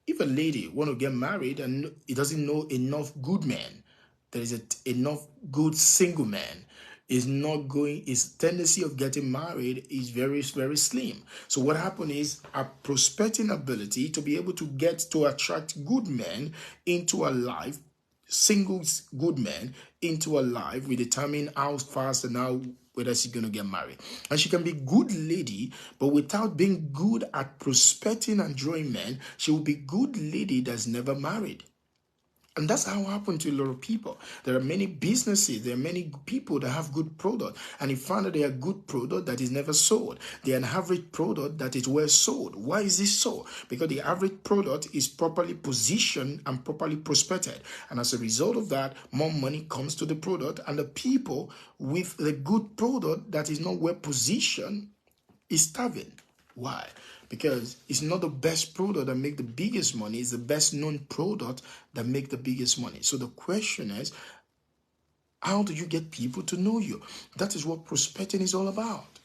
If a lady want to get married and he doesn't know enough good men, there is enough good single men, his tendency of getting married is very, very slim. So what happened is a prospecting ability to be able to attract good men into a life, single good men into a life will determine how fast and how whether she's going to get married. And she can be good lady, but without being good at prospecting and drawing men, she will be good lady that's never married. And that's how it happened to a lot of people. There are many businesses, there are many people that have good product, and you find that they are good product that is never sold. They are an average product that is well sold. Why is this so? Because the average product is properly positioned and properly prospected. And as a result of that, more money comes to the product, and the people with the good product that is not well positioned is starving. Why? Because it's not the best product that make the biggest money. It's the best known product that make the biggest money. So the question is, how do you get people to know you? That is what prospecting is all about.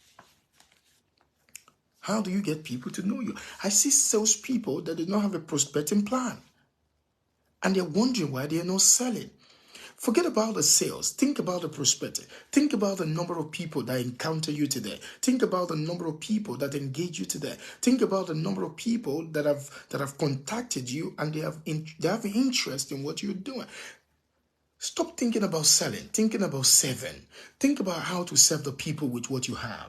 How do you get people to know you? I see salespeople that do not have a prospecting plan. And they're wondering why they are not selling. Forget about the sales. Think about the prospecting. Think about the number of people that encounter you today. Think about the number of people that engage you today. Think about the number of people that have contacted you and they have interest in what you're doing. Stop thinking about selling. Thinking about serving. Think about how to serve the people with what you have.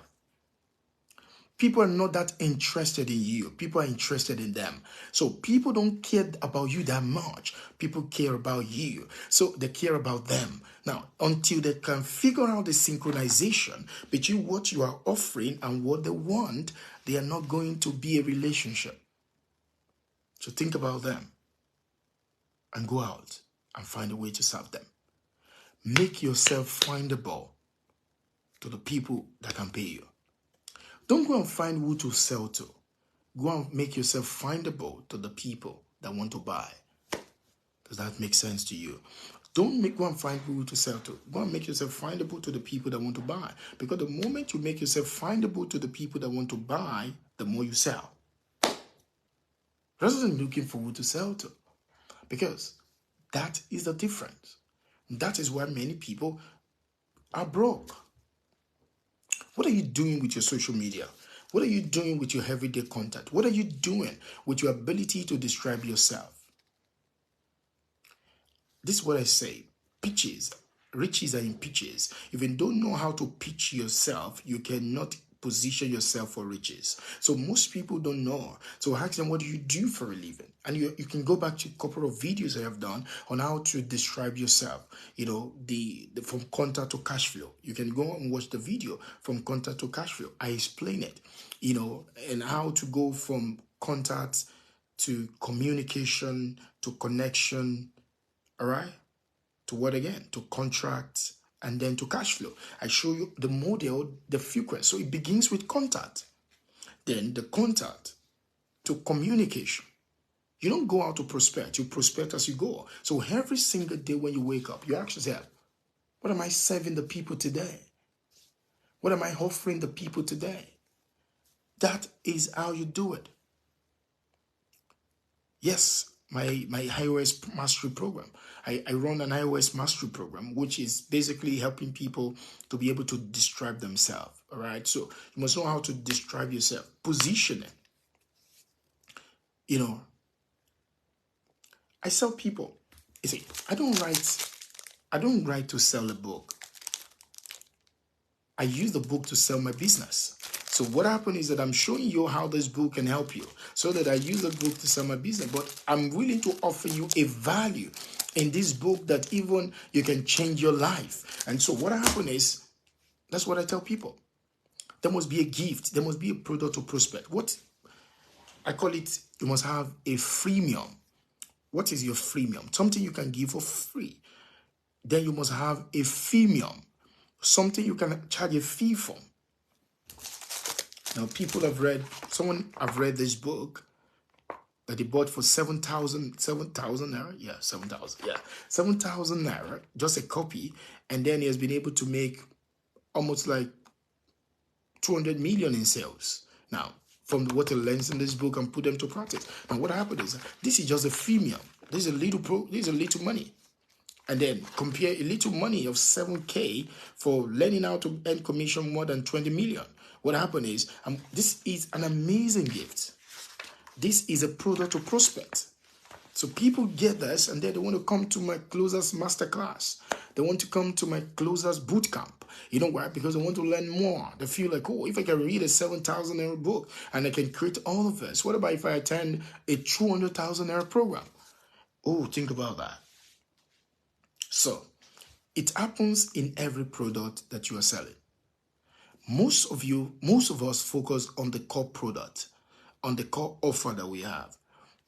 People are not that interested in you. People are interested in them. So people don't care about you that much. People care about you. So they care about them. Now, until they can figure out the synchronization between what you are offering and what they want, they are not going to be a relationship. So think about them and go out and find a way to serve them. Make yourself findable to the people that can pay you. Don't go and find who to sell to. Go and make yourself findable to the people that want to buy. Does that make sense to you? Don't go and find who to sell to. Go and make yourself findable to the people that want to buy. Because the moment you make yourself findable to the people that want to buy, the more you sell. Rather than looking for who to sell to. Because that is the difference. That is why many people are broke. What are you doing with your social media? What are you doing with your everyday content? What are you doing with your ability to describe yourself? This is what I say. Pitches. Riches are in pitches. If you don't know how to pitch yourself, you cannot position yourself for riches. So most people don't know. So ask them, what do you do for a living? And you can go back to a couple of videos I have done on how to describe yourself. You know, the from contact to cash flow. You can go and watch the video from contact to cash flow. I explain it, you know, and how to go from contact to communication to connection. All right? To what again? To contract and then to cash flow. I show you the model, the frequency. So it begins with contact. Then the contact to communication. You don't go out to prospect. You prospect as you go. So every single day when you wake up, you ask yourself, what am I serving the people today? What am I offering the people today? That is how you do it. Yes, my iOS mastery program. I run an iOS mastery program, which is basically helping people to be able to describe themselves. All right. So you must know how to describe yourself. Positioning. You know, I sell people. You see, I don't write to sell a book. I use the book to sell my business. So what happened is that I'm showing you how this book can help you, so that I use the book to sell my business. But I'm willing to offer you a value in this book that even you can change your life. And so what happened is, that's what I tell people. There must be a gift. There must be a product to prospect. What I call it, you must have a freemium. What is your freemium? Something you can give for free. Then you must have a freemium. Something you can charge a fee for. Now, people have read this book that they bought for 7,000 naira. Yeah, 7,000. Yeah, 7,000 naira, just a copy. And then he has been able to make almost like 200 million in sales. Now, from what he learns in this book and put them to practice. Now, what happened is, this is just a freemium. This is a little money. And then compare a little money of 7K for learning how to earn commission more than 20 million. What happened is, this is an amazing gift. This is a product to prospect. So people get this and then they want to come to my Closers Masterclass. They want to come to my Closers Bootcamp. You know why? Because they want to learn more. They feel like, oh, if I can read a 7,000 naira book and I can create all of this, what about if I attend a 200,000 naira program? Oh, think about that. So, it happens in every product that you are selling. Most of us focus on the core product, on the core offer that we have.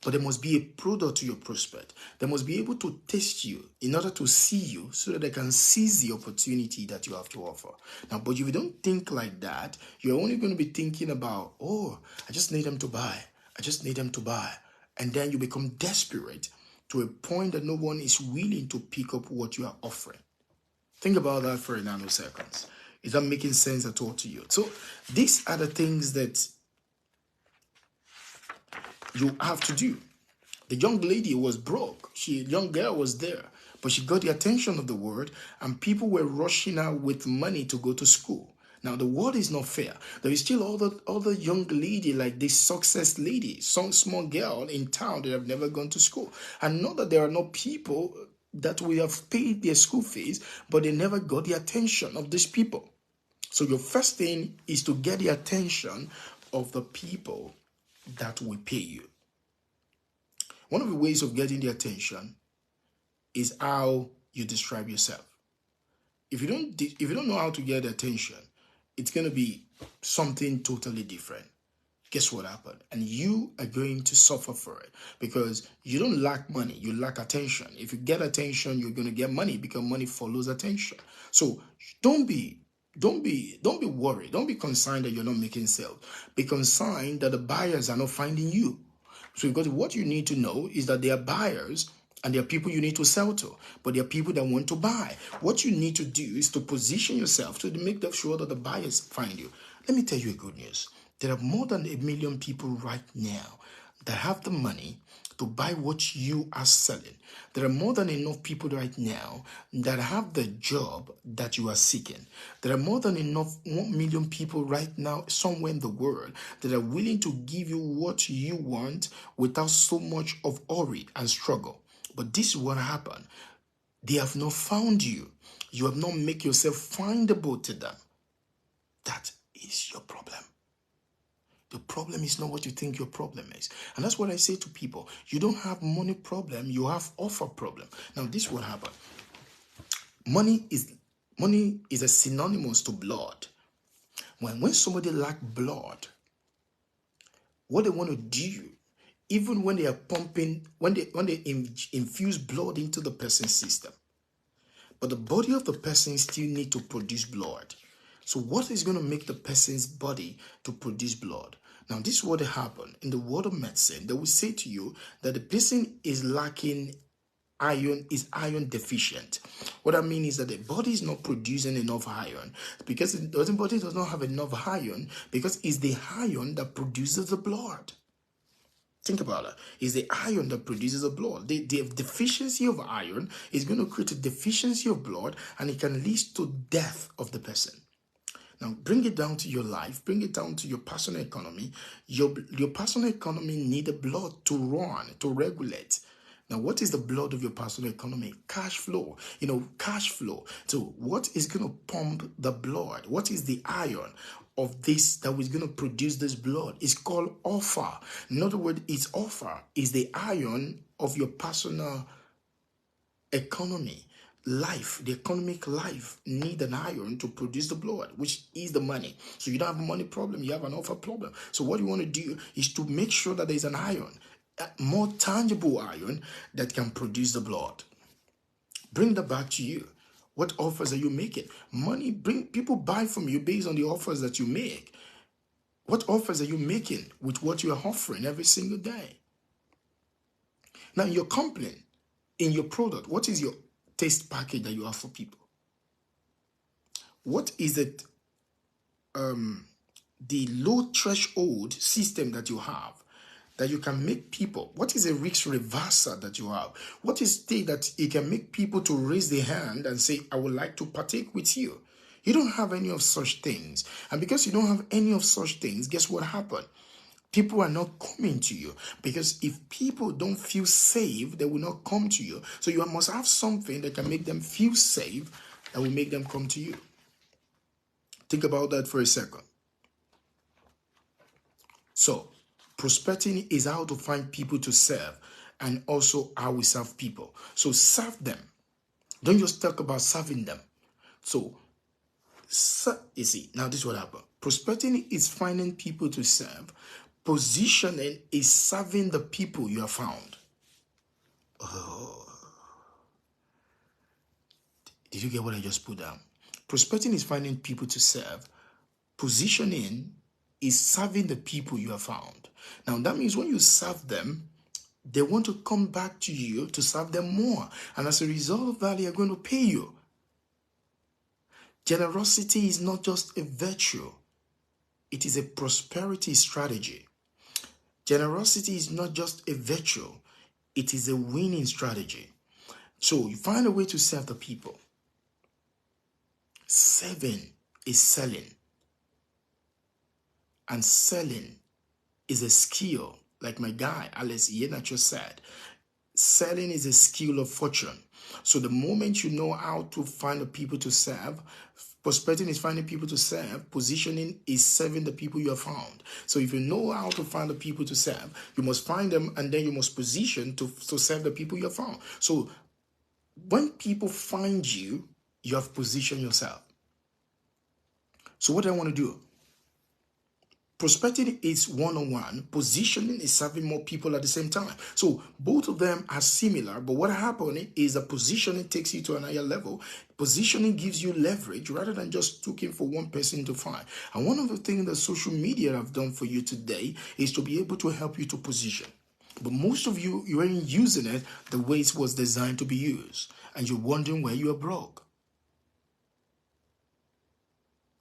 But there must be a product to your prospect. They must be able to test you in order to see you so that they can seize the opportunity that you have to offer. Now, but if you don't think like that, you're only going to be thinking about, oh, I just need them to buy. I just need them to buy. And then you become desperate to a point that no one is willing to pick up what you are offering. Think about that for a nanosecond. Is that making sense at all to you? So these are the things that you have to do. The young lady was broke. Young girl was there, but she got the attention of the world, and people were rushing out with money to go to school. Now, the world is not fair. There is still other young lady like this success lady, some small girl in town that have never gone to school. And not that there are no people that will have paid their school fees, but they never got the attention of these people. So your first thing is to get the attention of the people that will pay you. One of the ways of getting the attention is how you describe yourself. If you don't know how to get attention, it's going to be something totally different. Guess what happened? And you are going to suffer for it because you don't lack money, you lack attention. If you get attention, you're going to get money because money follows attention. So don't be worried. Don't be concerned that you're not making sales. Be concerned that the buyers are not finding you. So because what you need to know is that there are buyers and there are people you need to sell to, but there are people that want to buy. What you need to do is to position yourself to make sure that the buyers find you. Let me tell you a good news. There are more than 1 million people right now that have the money to buy what you are selling. There are more than enough people right now that have the job that you are seeking. There are more than enough 1 million people right now somewhere in the world that are willing to give you what you want without so much of hurry and struggle. But this is what happened. They have not found you. You have not made yourself findable to them. That is your problem. The problem is not what you think your problem is. And that's what I say to people. You don't have money problem, you have offer problem. Now, this is what happened. Money is a synonymous to blood. When somebody lacks blood, what they want to do, even when they are pumping, when they infuse blood into the person's system, but the body of the person still need to produce blood. So what is going to make the person's body to produce blood? Now, this is what happened. In the world of medicine, they will say to you that the person is lacking iron, is iron deficient. What I mean is that the body is not producing enough iron because the body does not have enough iron because it's the iron that produces the blood. Think about it. It's the iron that produces the blood. The deficiency of iron is going to create a deficiency of blood and it can lead to death of the person. Now, bring it down to your life. Bring it down to your personal economy. Your personal economy needs the blood to run, to regulate. Now, what is the blood of your personal economy? Cash flow. Cash flow. So, what is going to pump the blood? What is the iron of this that is going to produce this blood? It's called offer. In other words, its offer is the iron of your personal economy. Life, the economic life, need an iron to produce the blood, which is the money. So you don't have a money problem, you have an offer problem. So what you want to do is to make sure that there's an iron, a more tangible iron that can produce the blood. Bring that back to you. What offers are you making? Money, people buy from you based on the offers that you make. What offers are you making with what you are offering every single day? Now, in your company, in your product, what is your taste package that you have for people? What is it, the low threshold system that you have that you can make people? What is a risk reverser that you have? What is the that it can make people to raise their hand and say, I would like to partake with you? You don't have any of such things. And because you don't have any of such things, guess what happened? People are not coming to you because if people don't feel safe, they will not come to you. So you must have something that can make them feel safe that will make them come to you. Think about that for a second. So prospecting is how to find people to serve and also how we serve people. So serve them. Don't just talk about serving them. So you see, now this is what happened. Prospecting is finding people to serve. Positioning is serving the people you have found. Oh. Did you get what I just put down? Prospecting is finding people to serve. Positioning is serving the people you have found. Now, that means when you serve them, they want to come back to you to serve them more. And as a result of that, they are going to pay you. Generosity is not just a virtue. It is a prosperity strategy. Generosity is not just a virtue, it is a winning strategy. So you find a way to serve the people. Serving is selling. And selling is a skill, like my guy, Alex Yenacho said. selling is a skill of fortune. So the moment you know how to find the people to serve, prospecting is finding people to serve, positioning is serving the people you have found. So if you know how to find the people to serve, you must find them and then you must position to serve the people you have found. So when people find you, you have positioned yourself. So what do I want to do? Prospecting is one-on-one. Positioning is serving more people at the same time. So both of them are similar, but what happens is that positioning takes you to another level. Positioning gives you leverage rather than just looking for one person to find. And one of the things that social media have done for you today is to be able to help you to position. But most of you aren't using it the way it was designed to be used. And you're wondering where you are broke.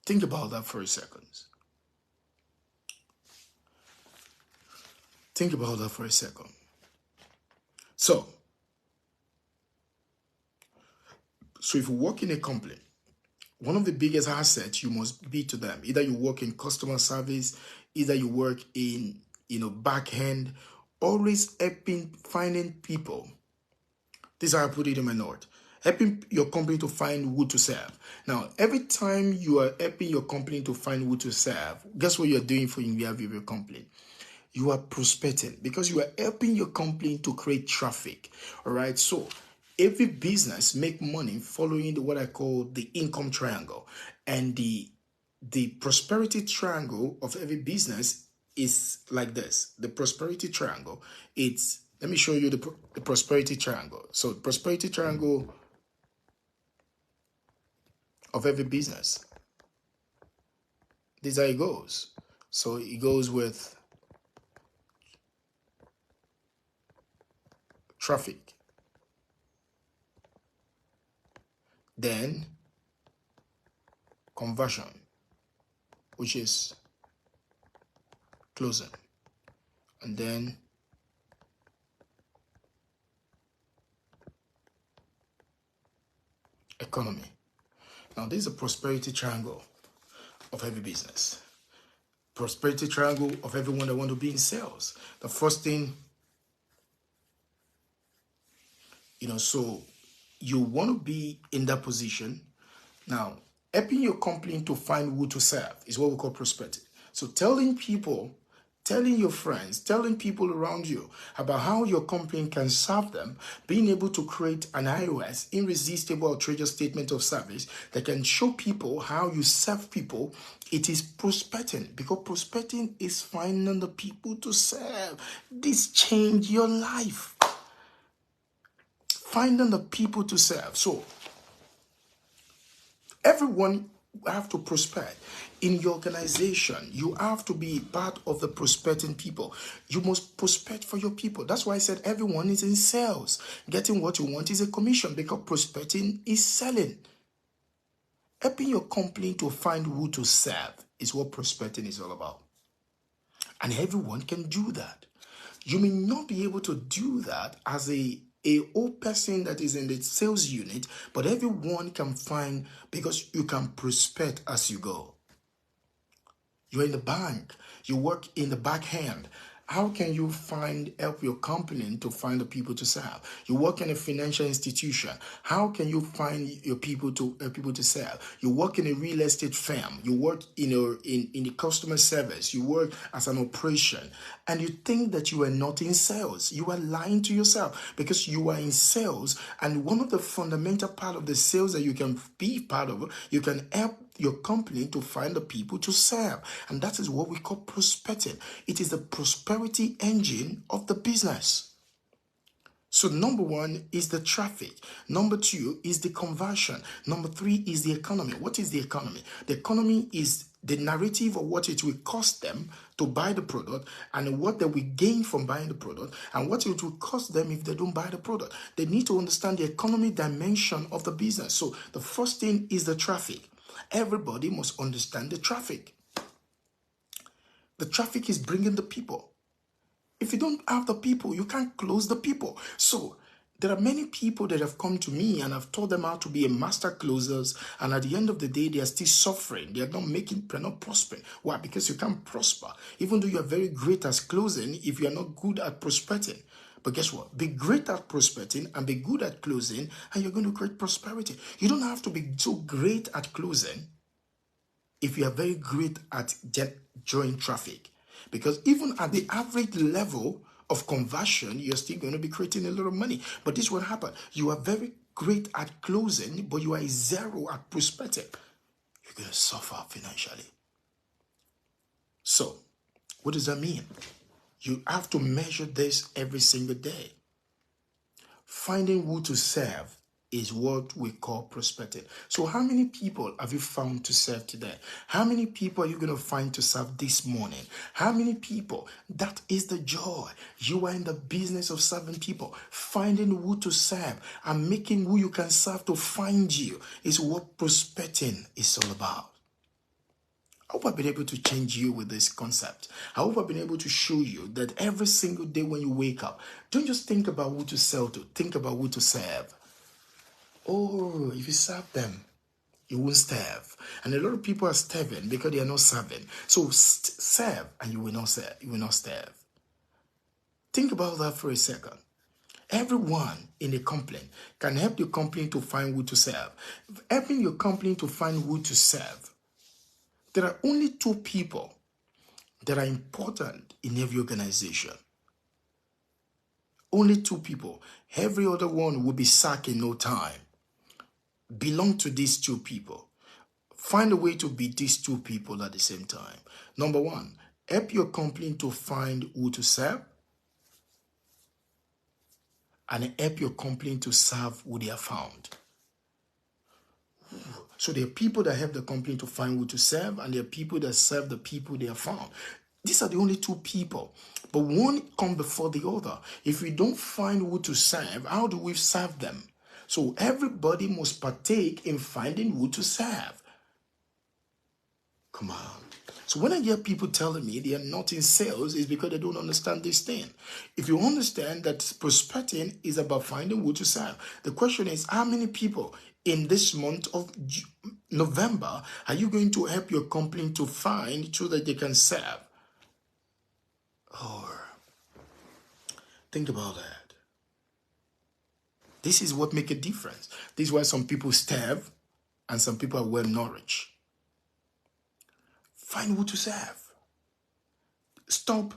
Think about that for a second. Think about that for a second. So if you work in a company, one of the biggest assets you must be to them. Either you work in customer service, either you work in back end, always finding people. This is how I put it in my note. Helping your company to find who to serve. Now, every time you are helping your company to find who to serve, guess what you're doing for in behalf of your company? You are prospecting because you are helping your company to create traffic. All right. So every business make money following what I call the income triangle, and the prosperity triangle of every business is like this. The prosperity triangle. Let me show you the prosperity triangle. So prosperity triangle of every business. This is how it goes. So it goes with traffic, then conversion, which is closing, and then economy. Now this is a prosperity triangle of every business. Prosperity triangle of everyone that want to be in sales. The first thing, so you want to be in that position. Now, helping your company to find who to serve is what we call prospecting. So telling your friends, telling people around you about how your company can serve them, being able to create an IOS, irresistible outrageous statement of service that can show people how you serve people, it is prospecting, because prospecting is finding the people to serve. This change your life. Finding the people to serve. So everyone have to prospect. In your organization, you have to be part of the prospecting people. You must prospect for your people. That's why I said everyone is in sales. Getting what you want is a commission, because prospecting is selling. Helping your company to find who to serve is what prospecting is all about. And everyone can do that. You may not be able to do that as a old person that is in the sales unit, but everyone can find, because you can prospect as you go. You're in the bank, you work in the back end. How can you help your company to find the people to serve? You work in a financial institution. How can you find your people to serve? You work in a real estate firm. You work in the customer service. You work as an operation, and you think that you are not in sales. You are lying to yourself, because you are in sales. And one of the fundamental part of the sales that you can be part of, you can help your company to find the people to serve. And that is what we call prospecting. It is the prosperity engine of the business. So number one is the traffic. Number two is the conversion. Number three is the economy. What is the economy? The economy is the narrative of what it will cost them to buy the product, and what they will gain from buying the product, and what it will cost them if they don't buy the product. They need to understand the economy dimension of the business. So the first thing is the traffic. Everybody must understand the traffic. The traffic is bringing the people. If you don't have the people, you can't close the people. So there are many people that have come to me and I've taught them how to be a master closers, and at the end of the day, they are still suffering. They're not prospering. Why? Because you can't prosper. Even though you are very great at closing, if you are not good at prospecting. But guess what? Be great at prospecting and be good at closing, and you're going to create prosperity. You don't have to be so great at closing if you are very great at drawing traffic. Because even at the average level of conversion, you're still going to be creating a lot of money. But this will happen. You are very great at closing, but you are a zero at prospecting. You're going to suffer financially. So, what does that mean? You have to measure this every single day. Finding who to serve is what we call prospecting. So how many people have you found to serve today? How many people are you going to find to serve this morning? How many people? That is the joy. You are in the business of serving people. Finding who to serve and making who you can serve to find you is what prospecting is all about. I hope I've been able to change you with this concept. I hope I've been able to show you that every single day when you wake up, don't just think about who to sell to, think about who to serve. Oh, if you serve them, you won't starve. And a lot of people are starving because they are not serving. So serve and you will not serve. You will not starve. Think about that for a second. Everyone in a company can help your company to find who to serve. Helping your company to find who to serve. There are only two people that are important in every organization. Only two people. Every other one will be sacked in no time. Belong to these two people. Find a way to be these two people at the same time. Number one, help your company to find who to serve. And help your company to serve who they have found. So there are people that help the company to find who to serve, and there are people that serve the people they have found. These are the only two people. But one comes before the other. If we don't find who to serve, how do we serve them? So everybody must partake in finding who to serve. Come on. So when I hear people telling me they are not in sales, it's because they don't understand this thing. If you understand that prospecting is about finding who to serve, the question is, how many people in this month of November are you going to help your company to find so that they can serve? Or think about that. This is what makes a difference. This is why some people starve and some people are well nourished. Find who to serve. Stop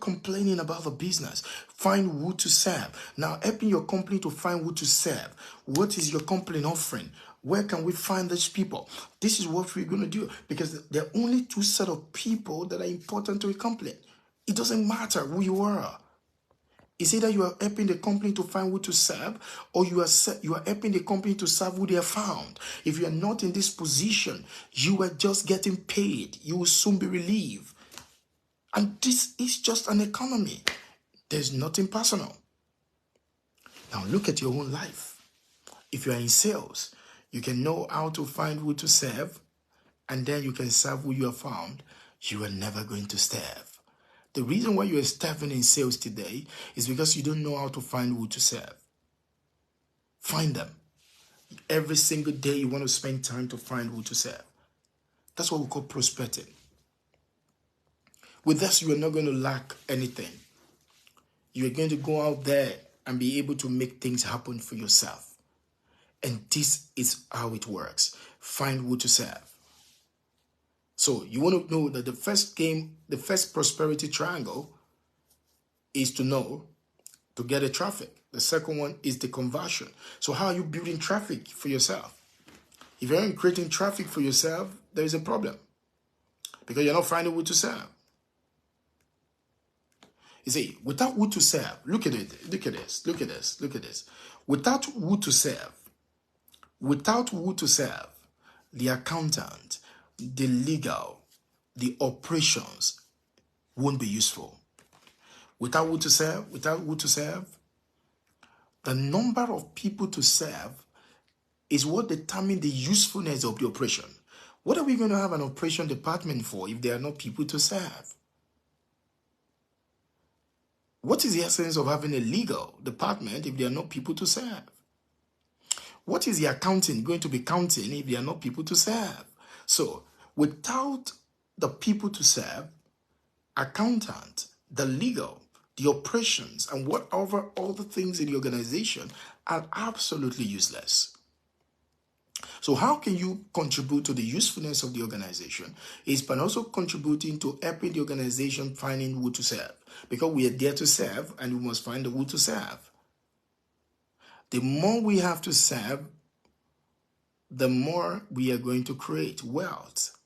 complaining about the business. Find who to serve. Now, helping your company to find who to serve. What is your company offering? Where can we find these people? This is what we're going to do, because there are only two set of people that are important to a company. It doesn't matter who you are. It's either you are helping the company to find who to serve, or you are helping the company to serve who they have found. If you are not in this position, you are just getting paid. You will soon be relieved. And this is just an economy. There's nothing personal. Now look at your own life. If you are in sales, you can know how to find who to serve, and then you can serve who you have found. You are never going to starve. The reason why you are starving in sales today is because you don't know how to find who to serve. Find them. Every single day you want to spend time to find who to serve. That's what we call prospecting. With this, you are not going to lack anything. You are going to go out there and be able to make things happen for yourself. And this is how it works. Find who to serve. So you want to know that the first prosperity triangle is to get a traffic. The second one is the conversion. So how are you building traffic for yourself? If you aren't creating traffic for yourself, there is a problem, because you're not finding who to serve. You see, without who to serve, look at it. Look at this. Without who to serve, the accountant, the legal, the operations won't be useful. Without who to serve, the number of people to serve is what determines the usefulness of the operation. What are we going to have an operation department for if there are not people to serve? What is the essence of having a legal department if there are not people to serve? What is the accounting going to be counting if there are not people to serve? So, without the people to serve, accountant, the legal, the operations, and whatever all the things in the organization are absolutely useless. So how can you contribute to the usefulness of the organization? Is by also contributing to helping the organization finding who to serve. Because we are there to serve, and we must find who to serve. The more we have to serve, the more we are going to create wealth.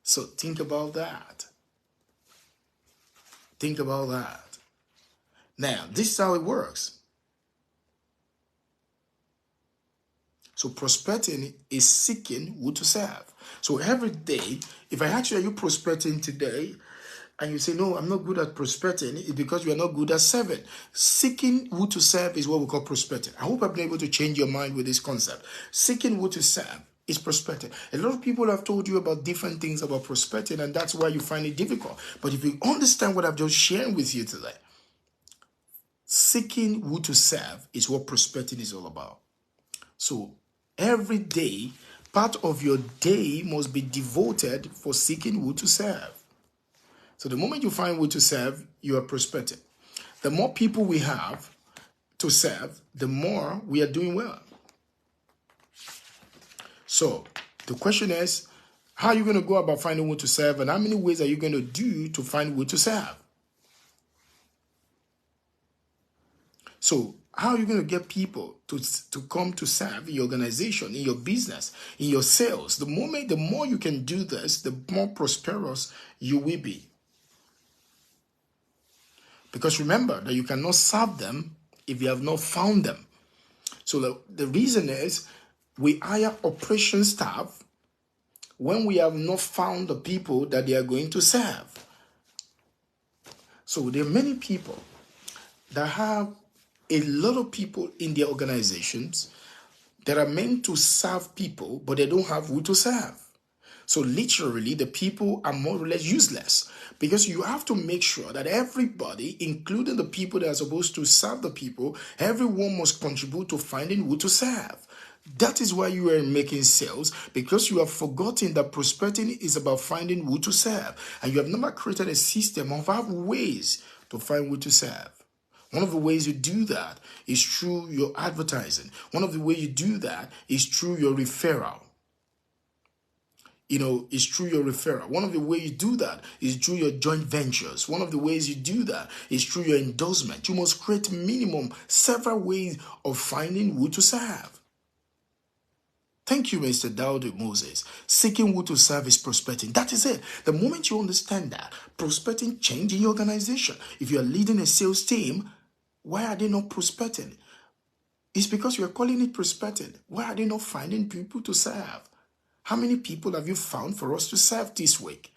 So think about that. Think about that. Now, this is how it works. So prospecting is seeking who to serve. So every day, if I ask you, are you prospecting today? And you say, no, I'm not good at prospecting, it's because you are not good at serving. Seeking who to serve is what we call prospecting. I hope I've been able to change your mind with this concept. Seeking who to serve is prospecting. A lot of people have told you about different things about prospecting, and that's why you find it difficult. But if you understand what I've just shared with you today, seeking who to serve is what prospecting is all about. So every day, part of your day must be devoted for seeking who to serve. So the moment you find who to serve, you are prospecting. The more people we have to serve, the more we are doing well. So the question is, how are you going to go about finding who to serve, and how many ways are you going to do to find who to serve? So how are you going to get people to come to serve in your organization, in your business, in your sales? The more you can do this, the more prosperous you will be. Because remember that you cannot serve them if you have not found them. So the reason is we hire operation staff when we have not found the people that they are going to serve. So there are many people that have a lot of people in their organizations that are meant to serve people, but they don't have who to serve. So literally, the people are more or less useless, because you have to make sure that everybody, including the people that are supposed to serve the people, everyone must contribute to finding who to serve. That is why you are making sales, because you have forgotten that prospecting is about finding who to serve, and you have never created a system of ways to find who to serve. One of the ways you do that is through your advertising. One of the ways you do that is through your referral. It's through your referral. One of the ways you do that is through your joint ventures. One of the ways you do that is through your endorsement. You must create minimum several ways of finding who to serve. Thank you, Mr. Dowdy Moses. Seeking who to serve is prospecting. That is it. The moment you understand that, prospecting change in your organization. If you are leading a sales team, why are they not prospecting? It's because you are calling it prospecting. Why are they not finding people to serve? How many people have you found for us to serve this week?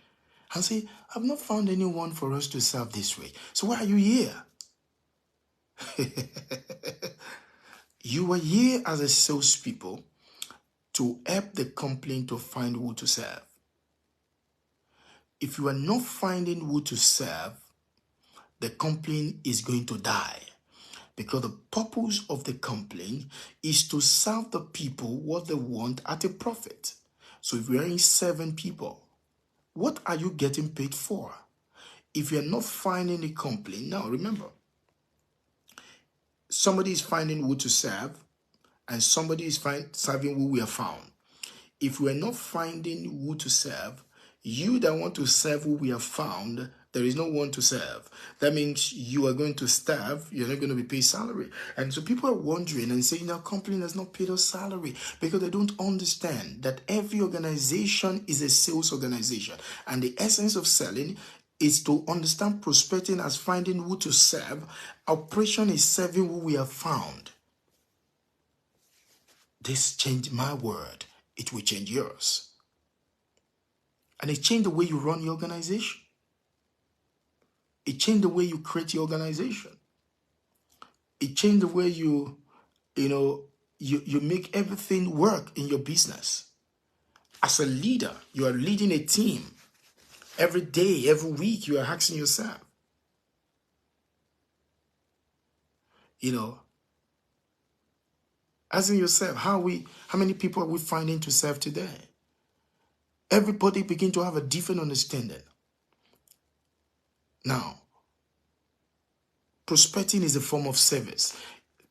And say, I've not found anyone for us to serve this week. So why are you here? You are here as a salespeople to help the company to find who to serve. If you are not finding who to serve, the company is going to die. Because the purpose of the company is to serve the people what they want at a profit. So if you're in 7 people, what are you getting paid for? If you're not finding a company, now remember, somebody is finding who to serve, and somebody is serving who we have found. If we are not finding who to serve, you that want to serve who we have found, there is no one to serve. That means you are going to starve. You're not going to be paid salary. And so people are wondering and saying, our company has not paid us salary, because they don't understand that every organization is a sales organization. And the essence of selling is to understand prospecting as finding who to serve. Operation is serving who we have found. This changed my word. It will change yours. And it changed the way you run your organization. It changed the way you create your organization. It changed the way you make everything work in your business. As a leader, you are leading a team. Every day, every week, you are asking yourself, asking yourself, how many people are we finding to serve today? Everybody begin to have a different understanding. Now, prospecting is a form of service.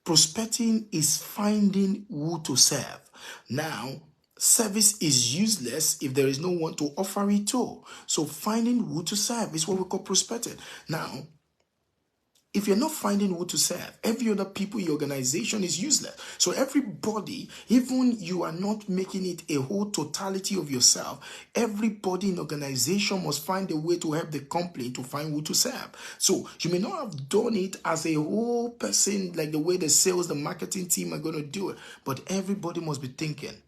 Prospecting is finding who to serve. Now, service is useless if there is no one to offer it to. So finding who to serve is what we call prospecting. Now, if you're not finding who to serve, every other people in your organization is useless. So everybody, even you are not making it a whole totality of yourself, everybody in the organization must find a way to help the company to find who to serve. So you may not have done it as a whole person, like the way the sales, the marketing team are going to do it, but everybody must be thinking,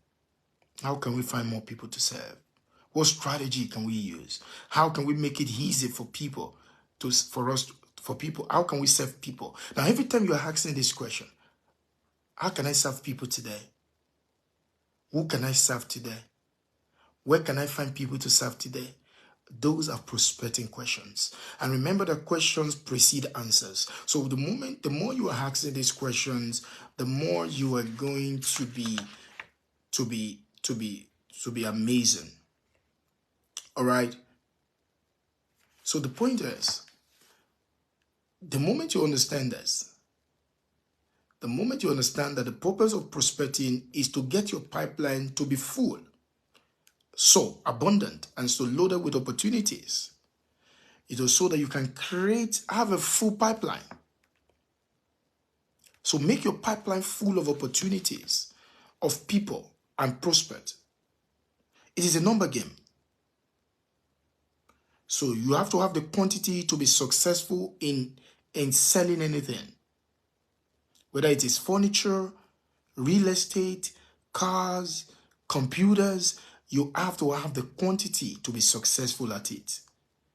how can we find more people to serve? What strategy can we use? How can we make it easy for people for people? How can we serve people? Now, every time you're asking this question, how can I serve people today? Who can I serve today? Where can I find people to serve today? Those are prospecting questions. And remember that questions precede answers. So the more you are asking these questions, the more you are going to be amazing. All right. So the point is, the moment you understand this, the moment you understand that the purpose of prospecting is to get your pipeline to be full, so abundant, and so loaded with opportunities, it is so that you can have a full pipeline. So make your pipeline full of opportunities, of people and prospects. It is a number game. So you have to have the quantity to be successful in selling anything. Whether it is furniture, real estate, cars, computers, you have to have the quantity to be successful at it.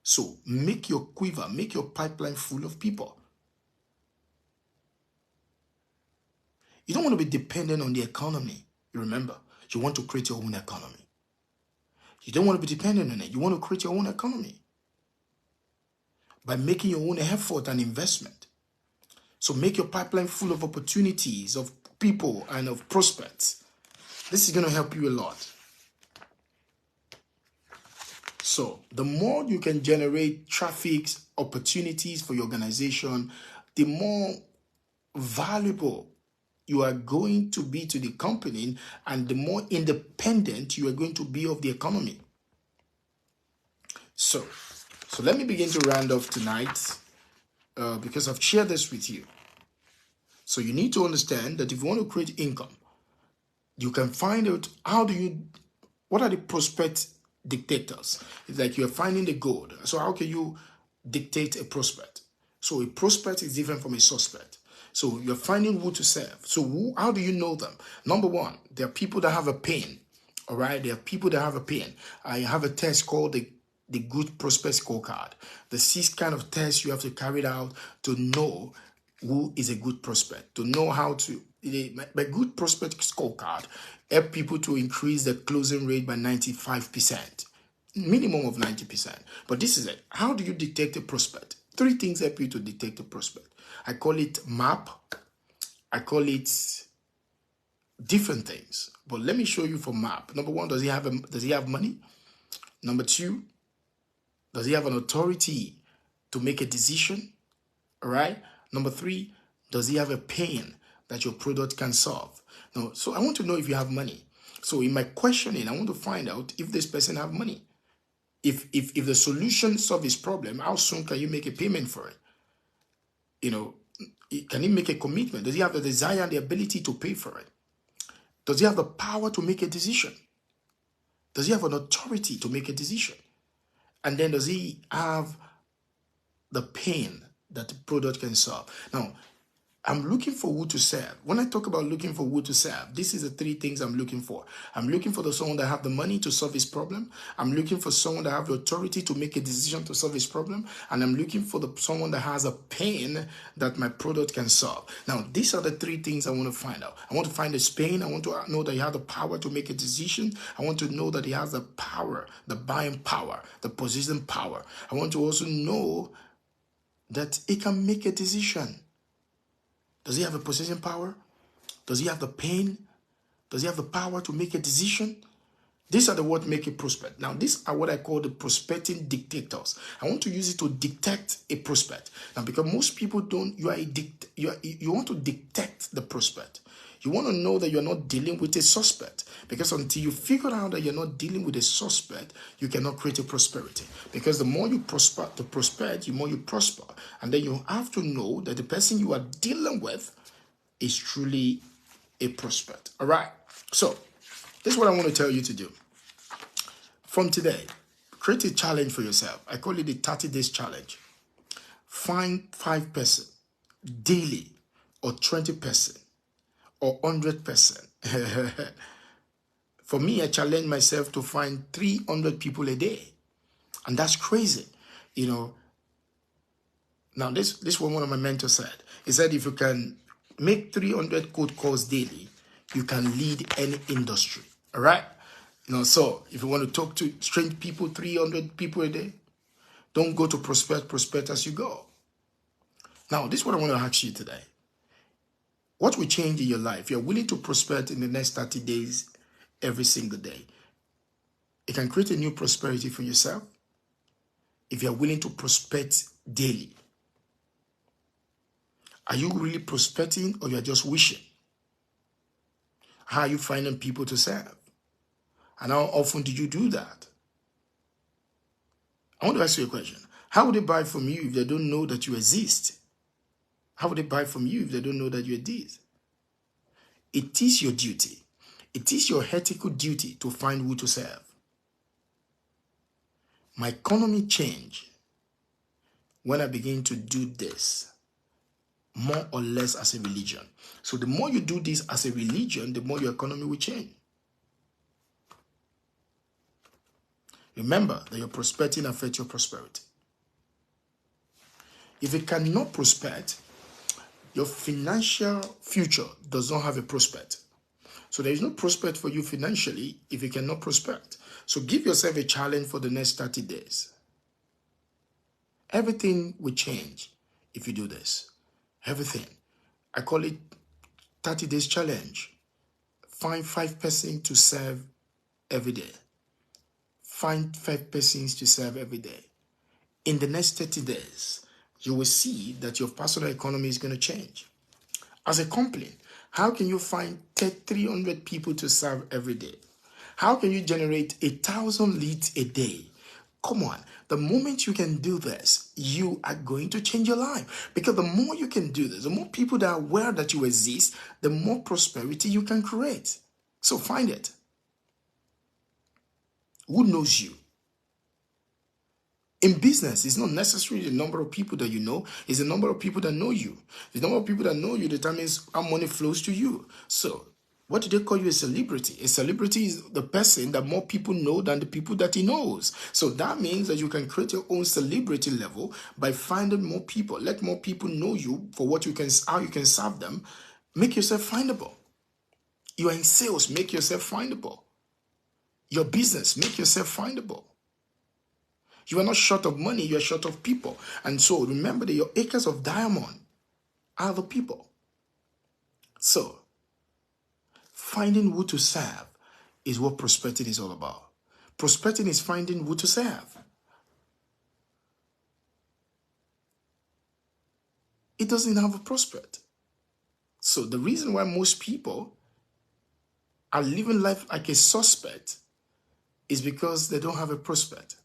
So make your quiver, make your pipeline full of people. You don't want to be dependent on the economy. You remember, you want to create your own economy. You don't want to be dependent on it. You want to create your own economy by making your own effort and investment. So make your pipeline full of opportunities, of people, and of prospects. This is going to help you a lot. So the more you can generate traffic opportunities for your organization, the more valuable you are going to be to the company, and the more independent you are going to be of the economy. So let me begin to round off tonight because I've shared this with you. So you need to understand that if you want to create income, you can find out what are the prospect dictators. It's like you're finding the gold. So how can you dictate a prospect? So a prospect is different from a suspect. So you're finding who to serve. So how do you know them? Number one, there are people that have a pain. All right, there are people that have a pain. I have a test called the Good Prospect Scorecard. The 6 kind of tests you have to carry out to know who is a good prospect, to know how to. My Good Prospect Scorecard help people to increase the closing rate by 95%, minimum of 90%. But this is it. How do you detect a prospect? 3 things help you to detect a prospect. I call it MAP. I call it different things. But let me show you for MAP. Number 1, does he have money? Number 2, does he have an authority to make a decision? All right. Number 3, does he have a pain that your product can solve? Now, so I want to know if you have money. So in my questioning, I want to find out if this person have money. If the solution solves his problem, how soon can you make a payment for it? Can he make a commitment? Does he have the desire and the ability to pay for it? Does he have the power to make a decision? Does he have an authority to make a decision? And then does he have the pain that the product can solve? Now, I'm looking for who to serve. When I talk about looking for who to serve, this is the 3 things I'm looking for. I'm looking for someone that have the money to solve his problem. I'm looking for someone that have the authority to make a decision to solve his problem. And I'm looking for someone that has a pain that my product can solve. Now, these are the 3 things I want to find out. I want to find his pain. I want to know that he has the power to make a decision. I want to know that he has the power, the buying power, the position power. I want to also know that he can make a decision. Does he have a possession power? Does he have the pain? Does he have the power to make a decision? These are the what make it prospect. Now, these are what I call the prospecting dictators. I want to use it to dictate a prospect. Now, because most people don't, you want to dictate the prospect. You want to know that you're not dealing with a suspect. Because until you figure out that you're not dealing with a suspect, you cannot create a prosperity. Because the more you prosper, the more you prosper. And then you have to know that the person you are dealing with is truly a prospect. All right. So, this is what I want to tell you to do. From today, create a challenge for yourself. I call it the 30 days challenge. Find 5% daily, or 20%, or 100%. For me, I challenge myself to find 300 people a day. And that's crazy. You know, now this is what one of my mentors said. He said, if you can make 300 cold calls daily, you can lead any industry. All right? You know, so if you want to talk to strange people, 300 people a day, don't go to prospect as you go. Now, this is what I want to ask you today. What will change in your life? You're willing to prospect in the next 30 days, every single day. It can create a new prosperity for yourself if you're willing to prospect daily. Are you really prospecting, or you're just wishing? How are you finding people to serve? And how often do you do that? I want to ask you a question. How would they buy from you if they don't know that you exist? How would they buy from you if they don't know that you exist? It is your duty. It is your ethical duty to find who to serve. My economy changed when I began to do this more or less as a religion. So the more you do this as a religion, the more your economy will change. Remember that your prospecting affects your prosperity. If you cannot prospect, your financial future does not have a prospect. So there is no prospect for you financially if you cannot prospect. So give yourself a challenge for the next 30 days. Everything will change if you do this. Everything. I call it 30 days challenge. Find 5 persons to serve every day. Find 5 persons to serve every day. In the next 30 days, you will see that your personal economy is going to change. As a company, how can you find 300 people to serve every day? How can you generate 1,000 leads a day? Come on. The moment you can do this, you are going to change your life. Because the more you can do this, the more people that are aware that you exist, the more prosperity you can create. So find it. Who knows you? In business, it's not necessarily the number of people that you know, it's the number of people that know you. The number of people that know you determines how money flows to you. So, what do they call you a celebrity? A celebrity is the person that more people know than the people that he knows. So that means that you can create your own celebrity level by finding more people. Let more people know you for what you can, how you can serve them. Make yourself findable. You are in sales, make yourself findable. Your business, make yourself findable. You are not short of money, you are short of people. And so remember that your acres of diamond are the people. So, finding who to serve is what prospecting is all about. Prospecting is finding who to serve. It doesn't have a prospect. So the reason why most people are living life like a suspect is because they don't have a prospect.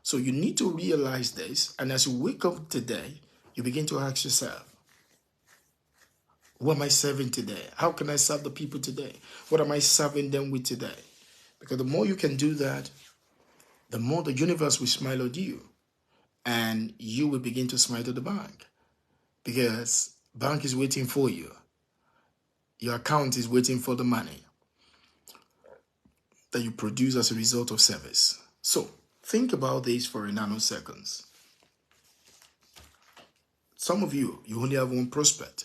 So you need to realize this, and as you wake up today, you begin to ask yourself, who am I serving today? How can I serve the people today? What am I serving them with today? Because the more you can do that, the more the universe will smile at you, and you will begin to smile at the bank, because bank is waiting for you. Your account is waiting for the money that you produce as a result of service. So think about this for a nanoseconds. Some of you only have one prospect.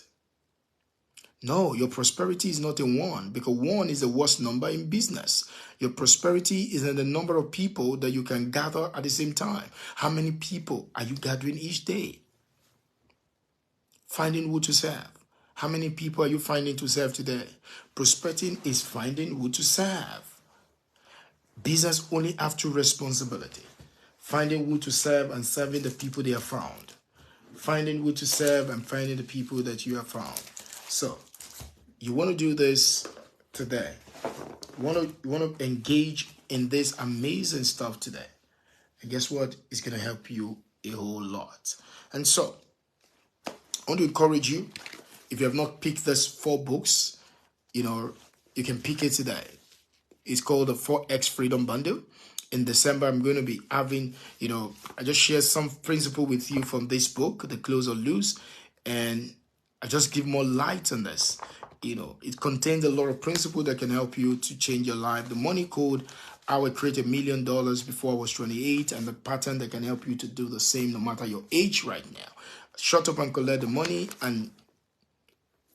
No, your prosperity is not a 1, because 1 is the worst number in business. Your prosperity is in the number of people that you can gather at the same time. How many people are you gathering each day? Finding who to serve. How many people are you finding to serve today? Prospecting is finding who to serve. Business only have two responsibility: finding who to serve and serving the people they have found. Finding who to serve and finding the people that you have found. So you want to do this today. You want to engage in this amazing stuff today. And guess what? It's going to help you a whole lot. And so I want to encourage you, if you have not picked these 4 books, you can pick it today. It's called the 4X Freedom Bundle. In December, I'm going to be having, I just share some principle with you from this book, The Close or Lose, and I just give more light on this. It contains a lot of principle that can help you to change your life. The money code, I would create $1 million before I was 28, and the pattern that can help you to do the same no matter your age right now. Shut up and collect the money and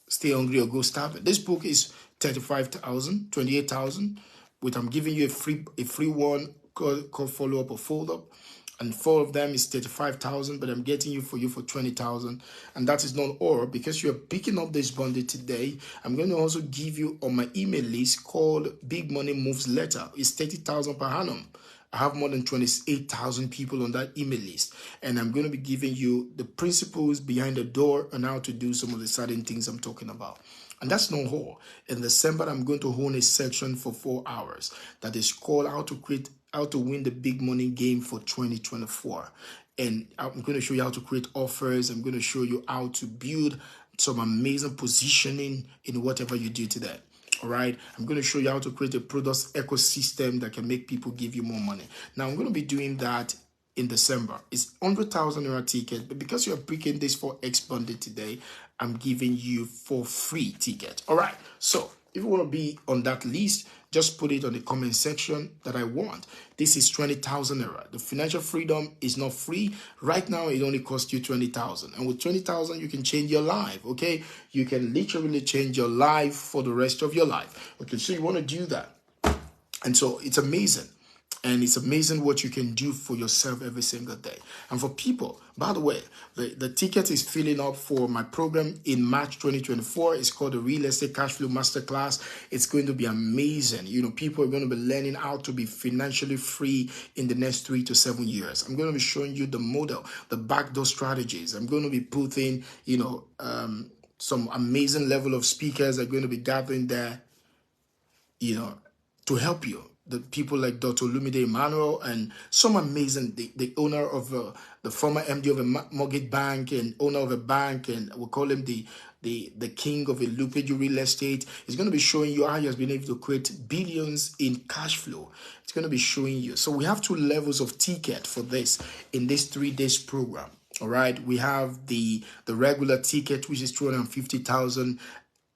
stay hungry or go starving. This book is 35,000, 28,000. Which I'm giving you a free one called Follow Up or Fold Up, and 4 of them is 35,000, but I'm getting you for 20,000. And that is not all, because you're picking up this bundle today. I'm going to also give you on my email list called Big Money Moves Letter. It's 30,000 per annum. I have more than 28,000 people on that email list, and I'm going to be giving you the principles behind the door and how to do some of the certain things I'm talking about. And that's not all. In December, I'm going to hold a section for 4 hours that is called how to win the big money game for 2024. And I'm going to show you how to create offers. I'm going to show you how to build some amazing positioning in whatever you do today. All right. I'm going to show you how to create a product ecosystem that can make people give you more money. Now, I'm going to be doing that in December. It's 100,000 naira ticket, but because you're picking this 4X bundle today, I'm giving you for free ticket. All right. So if you want to be on that list, just put it on the comment section that I want. This is 20,000 naira. The financial freedom is not free. Right now, it only costs you 20,000. And with 20,000, you can change your life. Okay. You can literally change your life for the rest of your life. Okay. So you want to do that. And so it's amazing. And it's amazing what you can do for yourself every single day. And for people, by the way, the ticket is filling up for my program in March 2024. It's called the Real Estate Cash Flow Masterclass. It's going to be amazing. People are going to be learning how to be financially free in the next 3 to 7 years. I'm going to be showing you the model, the backdoor strategies. I'm going to be putting, some amazing level of speakers are going to be gathering there, to help you. The people like Dr. Lumide Emmanuel and some amazing, the owner of the former MD of a mortgage bank and owner of a bank, and we call him the king of a Lupeju real estate. He's going to be showing you how he has been able to create billions in cash flow. It's going to be showing you. So we have 2 levels of ticket for this in this 3 days program. All right. We have the regular ticket, which is 250,000.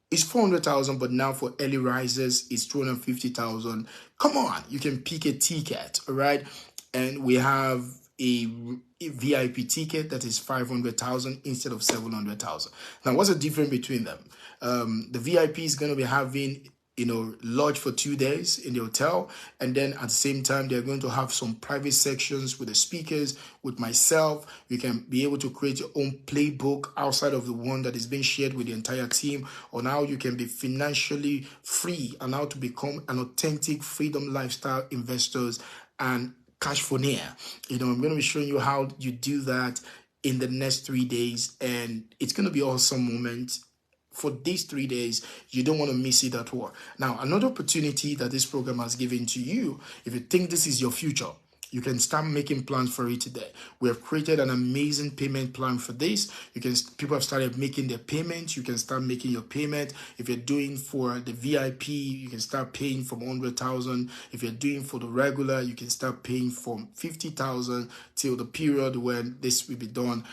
It's 400,000, but now for early risers, it's 250,000. Come on, you can pick a ticket, all right? And we have a VIP ticket that is 500,000 instead of 700,000. Now, what's the difference between them? The VIP is going to be having lodge for 2 days in the hotel, and then at the same time they're going to have some private sections with the speakers, with myself. You can be able to create your own playbook outside of the one that is being shared with the entire team on how you can be financially free and how to become an authentic freedom lifestyle investors and cash for near. I'm going to be showing you how you do that in the next 3 days, and it's going to be an awesome moment. For these 3 days, you don't want to miss it at all. Now, another opportunity that this program has given to you, if you think this is your future, you can start making plans for it today. We have created an amazing payment plan for this. People have started making their payments. You can start making your payment. If you're doing for the VIP, you can start paying from 100,000. If you're doing for the regular, you can start paying from 50,000 till the period when this will be done.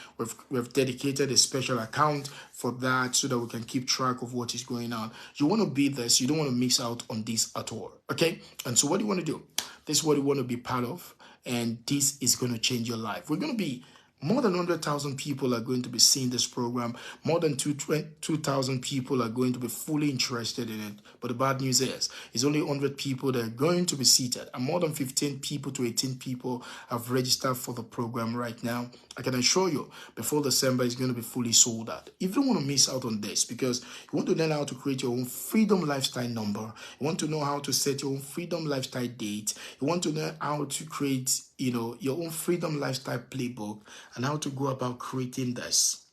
We've dedicated a special account for that so that we can keep track of what is going on. You want to be this. You don't want to miss out on this at all. Okay? And so what do you want to do? This is what you want to be part of. And this is going to change your life. We're going to be More than 100,000 people are going to be seeing this program. More than 2,000 people are going to be fully interested in it. But the bad news is, it's only 100 people that are going to be seated. And more than 15 people to 18 people have registered for the program right now. I can assure you, before December, it's going to be fully sold out. If you don't want to miss out on this, because you want to learn how to create your own freedom lifestyle number, you want to know how to set your own freedom lifestyle date, you want to know how to create, your own freedom lifestyle playbook, and how to go about creating this.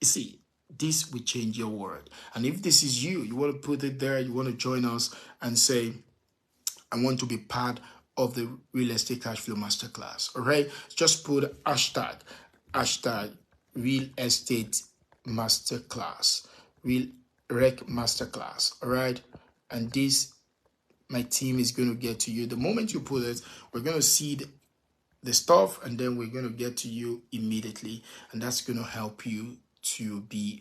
You see, this will change your world. And if this is you, you want to put it there, you want to join us and say, I want to be part of the Real Estate Cash Flow Masterclass. All right, just put hashtag Real Estate Masterclass, Real Rec Masterclass. All right, and this, my team is going to get to you. The moment you put it, we're going to see the stuff, and then we're going to get to you immediately, and that's going to help you to be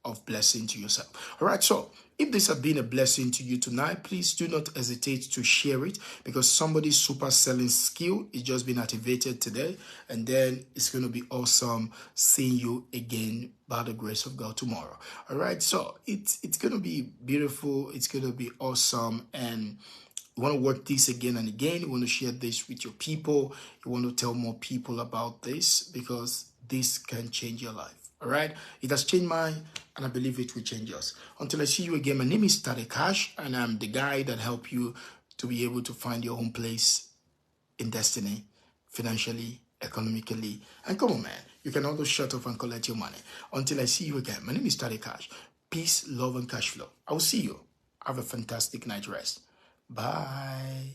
of blessing to yourself. All right, so if this has been a blessing to you tonight, please do not hesitate to share it, because somebody's super selling skill is just been activated today, and then it's going to be awesome seeing you again by the grace of God tomorrow. All right, so it's going to be beautiful, it's going to be awesome, and you want to work this again and again. You want to share this with your people. You want to tell more people about this, because this can change your life. All right? It has changed mine, and I believe it will change yours. Until I see you again, my name is Tade Cash, and I'm the guy that helps you to be able to find your own place in destiny, financially, economically. And come on, man, you can also shut off and collect your money. Until I see you again, my name is Tade Cash. Peace, love, and cash flow. I will see you. Have a fantastic night rest. Bye.